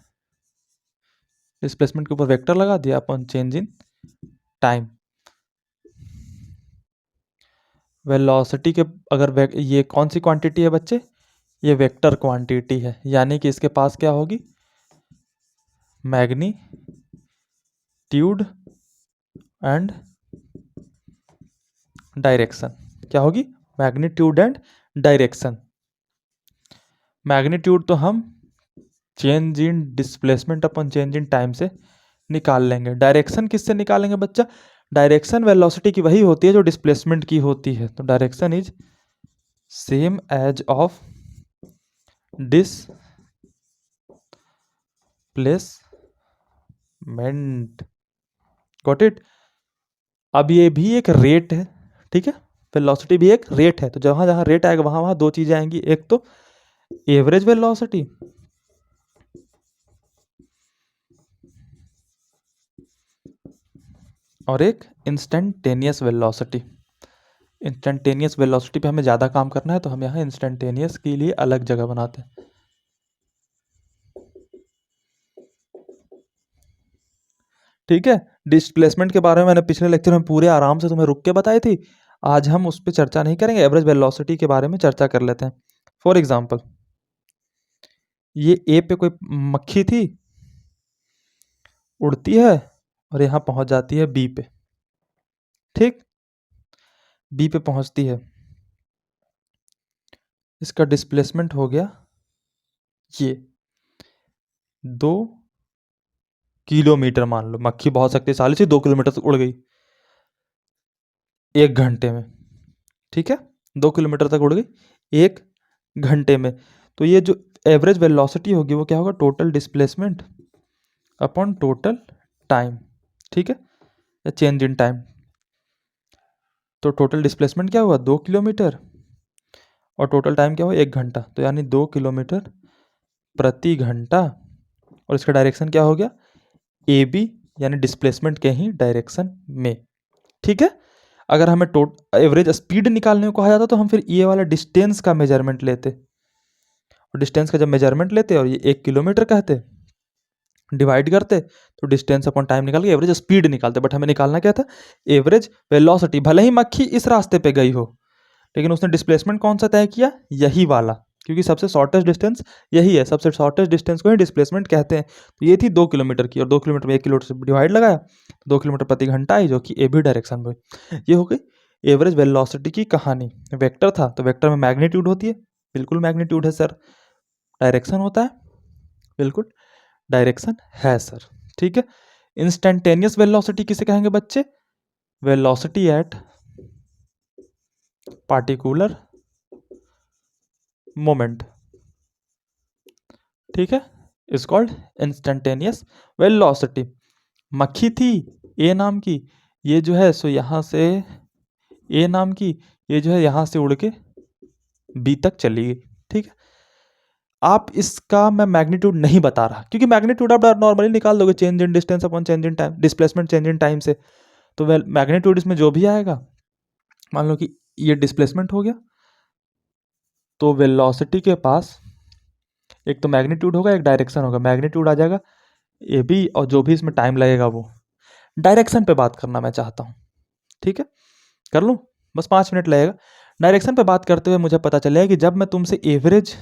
डिस्प्लेसमेंट के ऊपर वेक्टर लगा दिया अपन चेंज इन टाइम। वेलोसिटी के अगर ये कौन सी क्वांटिटी है बच्चे? ये वेक्टर क्वांटिटी है। यानी कि इसके पास क्या होगी? Magnitude and direction. क्या होगी? Magnitude and direction. मैग्नीट्यूड तो हम change in displacement upon change in time से निकाल लेंगे। डायरेक्शन किससे निकालेंगे बच्चा? डायरेक्शन वेलोसिटी की वही होती है जो डिस्प्लेसमेंट की होती है। तो direction is same as of displacement. Got it? अब ये भी एक रेट है, ठीक है, वेलोसिटी भी एक रेट है। तो जहां जहां रेट आएगा वहां वहां दो चीजें आएंगी, एक तो एवरेज वेलोसिटी और एक इंस्टेंटेनियस वेलोसिटी। इंस्टेंटेनियस वेलोसिटी पे हमें ज़्यादा काम करना है तो हम यहाँ इंस्टेंटेनियस के लिए अलग जगह बनाते हैं। ठीक है, डिस्प्लेसमेंट के बारे में मैंने पिछले लेक्चर में पूरे आराम से तुम्हें रुक के बताई थी। आज हम उस पर चर्चा नहीं करेंगे, एवरेज वेलोसिटी के बारे में चर्चा कर लेते हैं। फॉर एग्जाम्पल, ये ए पे कोई मक्खी थी, उड़ती है और यहाँ पहुंच जाती है बी पे। ठीक, बी पे पहुंचती है, इसका डिस्प्लेसमेंट हो गया ये 2 किलोमीटर। मान लो मक्खी बहुत शक्तिशाली थी, 2 किलोमीटर तक उड़ गई 1 घंटे में। ठीक है, 2 किलोमीटर तक उड़ गई 1 घंटे में। तो ये जो एवरेज वेलोसिटी होगी वो क्या होगा, total displacement upon total time. ठीक है, या चेंज इन टाइम। तो टोटल डिस्प्लेसमेंट क्या हुआ 2 किलोमीटर और टोटल टाइम क्या हुआ 1 घंटा, तो यानी 2 किलोमीटर प्रति घंटा। और इसका डायरेक्शन क्या हो गया ए बी, यानी डिस्प्लेसमेंट के ही डायरेक्शन में। ठीक है, अगर हमें एवरेज स्पीड निकालने को कहा जाता तो हम फिर ये वाला डिस्टेंस का मेजरमेंट लेते, और डिस्टेंस का जब मेजरमेंट लेते और ये 1 किलोमीटर कहते, डिवाइड करते तो डिस्टेंस अपॉन टाइम निकाल के एवरेज स्पीड निकालते। बट हमें निकालना क्या था, एवरेज वेलोसिटी। भले ही मक्खी इस रास्ते पे गई हो, लेकिन उसने डिस्प्लेसमेंट कौन सा तय किया, यही वाला, क्योंकि सबसे शॉर्टेस्ट डिस्टेंस यही है। सबसे शॉर्टेस्ट डिस्टेंस को ही डिस्प्लेसमेंट कहते हैं। तो ये थी 2 किलोमीटर की, और 2 किलोमीटर में 1 किलोमीटर से डिवाइड लगाया, 2 किलोमीटर प्रति घंटा आई, जो कि ए बी डायरेक्शन में। ये हो गई एवरेज वेलोसिटी की कहानी। वेक्टर था तो वेक्टर में मैग्नीट्यूड होती है, बिल्कुल मैग्नीट्यूड है सर। डायरेक्शन होता है, बिल्कुल डायरेक्शन है सर। ठीक है, इंस्टेंटेनियस वेलोसिटी किसे कहेंगे बच्चे, वेलोसिटी एट पार्टिकुलर मोमेंट। ठीक है, इज कॉल्ड इंस्टेंटेनियस वेलोसिटी। मक्खी थी ए नाम की, ये जो है सो यहां से ए नाम की, ये जो है यहां से उड़ के बी तक चली गई। ठीक है, आप इसका मैं मैग्नीट्यूड नहीं बता रहा, क्योंकि मैग्नीट्यूड आप नॉर्मली निकाल दोगे change in distance upon change in time, displacement change in time से। तो मैग्नीट्यूड इसमें जो भी आएगा, मान लो कि ये डिस्प्लेसमेंट हो गया, तो वेलोसिटी के पास एक तो मैग्नीट्यूड होगा, एक डायरेक्शन होगा। मैग्नीट्यूड आ जाएगा ए बी, और जो भी इसमें टाइम लगेगा वो। डायरेक्शन पे बात करना मैं चाहता हूँ, ठीक है, कर लूँ, बस 5 मिनट लगेगा। डायरेक्शन पे बात करते हुए मुझे पता चलेगा कि जब मैं तुमसे एवरेज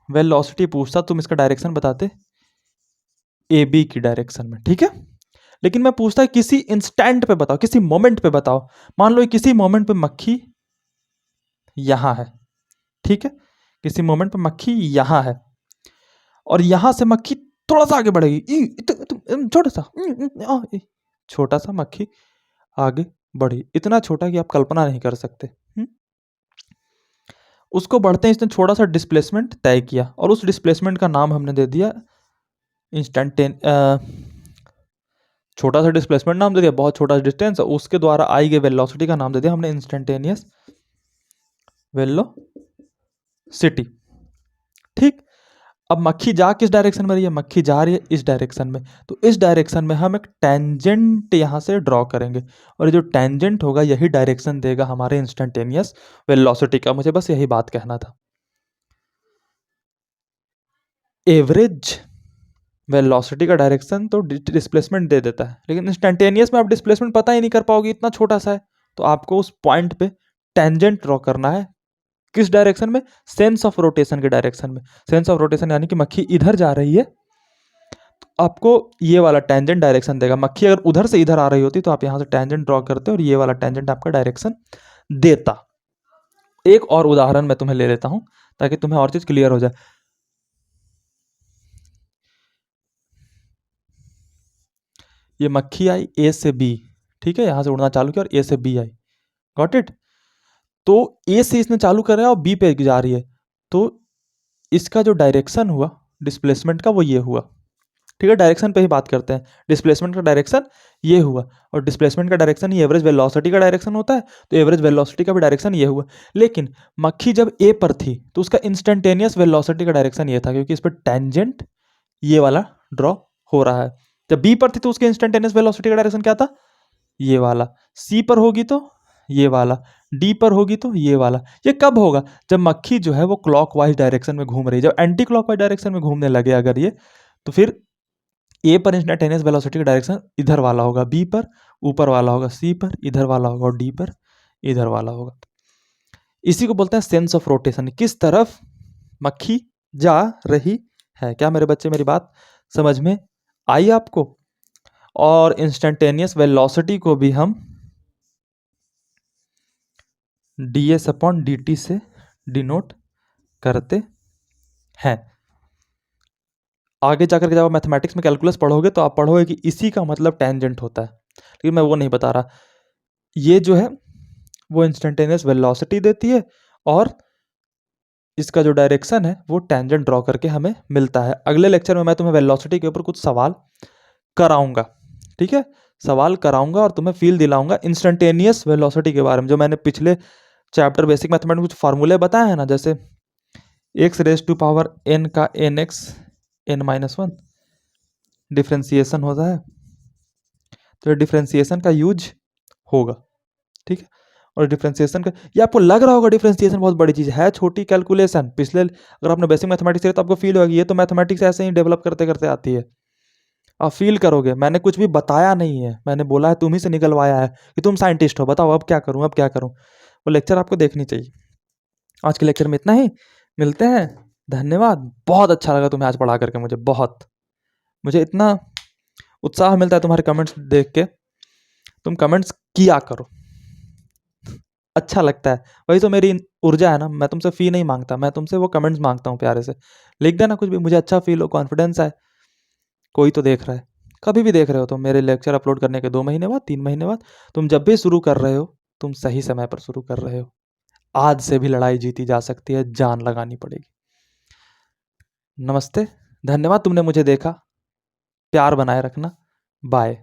वेलोसिटी पूछता, तुम इसका डायरेक्शन बताते ए बी की डायरेक्शन में। ठीक है, लेकिन मैं पूछता किसी इंस्टेंट पे बताओ, किसी मोमेंट पे बताओ। मान लो किसी मोमेंट पे मक्खी यहां है, ठीक है, किसी मोमेंट पे मक्खी यहां है, और यहां से मक्खी थोड़ा सा आगे बढ़ेगी, छोटा सा छोटा सा मक्खी आगे बढ़ी, इतना छोटा कि आप कल्पना नहीं कर सकते। उसको बढ़ते हैं, इसने छोटा सा डिस्प्लेसमेंट तय किया, और उस डिस्प्लेसमेंट का नाम हमने दे दिया इंस्टेंटेन छोटा सा डिस्प्लेसमेंट नाम दे दिया, बहुत छोटा डिस्टेंस, उसके द्वारा आई गई वेलोसिटी का नाम दे दिया हमने इंस्टेंटेनियस वेलोसिटी। ठीक, अब मक्खी जा किस डायरेक्शन में रही है, मक्खी जा रही है इस डायरेक्शन में, तो इस डायरेक्शन में हम एक टेंजेंट यहां से ड्रॉ करेंगे, और ये जो टेंजेंट होगा यही डायरेक्शन देगा हमारे इंस्टेंटेनियस वेलोसिटी का। मुझे बस यही बात कहना था। एवरेज वेलोसिटी का डायरेक्शन तो डिस्प्लेसमेंट दे देता है, लेकिन इंस्टेंटेनियस में आप डिस्प्लेसमेंट पता ही नहीं कर पाओगे, इतना छोटा सा है। तो आपको उस पॉइंट पे टेंजेंट ड्रॉ करना है, किस डायरेक्शन में, सेंस ऑफ रोटेशन के डायरेक्शन में। सेंस ऑफ रोटेशन यानी कि मक्खी इधर जा रही है, तो आपको ये वाला टेंजेंट डायरेक्शन देगा। मक्खी अगर उधर से इधर आ रही होती तो आप यहां से टेंजेंट ड्रॉ करते और ये वाला टेंजेंट आपका डायरेक्शन देता। एक और उदाहरण मैं तुम्हें ले लेता हूं ताकि तुम्हें और चीज क्लियर हो जाए। ये मक्खी आई ए से बी, ठीक है, यहां से उड़ना चालू किया और ए से बी आई, गॉट इट। तो ए से इसने चालू करा और बी पे जा रही है, तो इसका जो डायरेक्शन हुआ डिस्प्लेसमेंट का वो ये हुआ, ठीक है, डायरेक्शन पे ही बात करते हैं। डिस्प्लेसमेंट का डायरेक्शन ये हुआ, और डिस्प्लेसमेंट का डायरेक्शन ही एवरेज वेलोसिटी का डायरेक्शन होता है, तो एवरेज वेलोसिटी का भी डायरेक्शन ये हुआ। लेकिन मक्खी जब ए पर थी तो उसका इंस्टेंटेनियस वेलोसिटी का डायरेक्शन ये था, क्योंकि इस पर टेंजेंट ये वाला ड्रॉ हो रहा है। जब बी पर थी तो उसके इंस्टेंटेनियस वेलोसिटी का डायरेक्शन क्या था, ये वाला। सी पर होगी तो ये वाला, डी पर होगी तो ये वाला। ये कब होगा, जब मक्खी जो है वो क्लॉकवाइज डायरेक्शन में घूम रही है। जब एंटी क्लॉकवाइज डायरेक्शन में घूमने लगे अगर ये, तो फिर ए पर इंस्टेंटेनियस वेलोसिटी का डायरेक्शन इधर वाला होगा, बी पर ऊपर वाला होगा, सी पर इधर वाला होगा, और डी पर इधर वाला होगा। इसी को बोलते हैं सेंस ऑफ रोटेशन, किस तरफ मक्खी जा रही है। क्या मेरे बच्चे मेरी बात समझ में आई आपको? और इंस्टेंटेनियस वेलोसिटी को भी हम ds अपॉन dt से डिनोट करते हैं। आगे जाकर के जब आप मैथमेटिक्स में कैलकुलस पढ़ोगे तो आप पढ़ोगे कि इसी का मतलब टेंजेंट होता है, लेकिन मैं वो नहीं बता रहा। ये जो है वो इंस्टेंटेनियस वेलोसिटी देती है, और इसका जो डायरेक्शन है वो टेंजेंट ड्रॉ करके हमें मिलता है। अगले लेक्चर में मैं तुम्हें वेलोसिटी के ऊपर कुछ सवाल कराऊंगा, ठीक है, सवाल कराऊंगा और तुम्हें फील दिलाऊंगा इंस्टेंटेनियस वेलोसिटी के बारे में। जो मैंने पिछले चैप्टर बेसिक मैथमेटिक्स कुछ फार्मूले बताए हैं ना, जैसे x raise to power n का nx n-1 डिफ्रेंसिएशन होता है, तो डिफ्रेंसिएशन का यूज होगा, ठीक है। और डिफ्रेंसिएशन का, ये आपको लग रहा होगा डिफ्रेंसिएशन बहुत बड़ी चीज़ है, छोटी कैलकुलेशन। पिछले अगर आपने बेसिक मैथमेटिक्स किया तो आपको फील होगा ये तो मैथमेटिक्स ऐसे ही डेवलप करते करते आती है। आप फील करोगे मैंने कुछ भी बताया नहीं है, मैंने बोला है तुम ही से निकलवाया है कि तुम साइंटिस्ट हो, बताओ अब क्या करूं, अब क्या करूं। वो लेक्चर आपको देखनी चाहिए। आज के लेक्चर में इतना ही, मिलते हैं, धन्यवाद। बहुत अच्छा लगा तुम्हें आज पढ़ा करके, मुझे इतना उत्साह मिलता है तुम्हारे कमेंट्स देख के। तुम कमेंट्स किया करो, अच्छा लगता है, वही तो मेरी ऊर्जा है ना। मैं तुमसे फी नहीं मांगता, मैं तुमसे वो कमेंट्स मांगता हूँ, प्यारे से लिख देना कुछ भी, मुझे अच्छा फील हो, कॉन्फिडेंस आए। कोई तो देख रहा है, कभी भी देख रहे हो तुम, मेरे लेक्चर अपलोड करने के 2 महीने बाद, 3 महीने बाद, तुम जब भी शुरू कर रहे हो, तुम सही समय पर शुरू कर रहे हो। आज से भी लड़ाई जीती जा सकती है, जान लगानी पड़ेगी। नमस्ते, धन्यवाद तुमने मुझे देखा, प्यार बनाए रखना, बाय।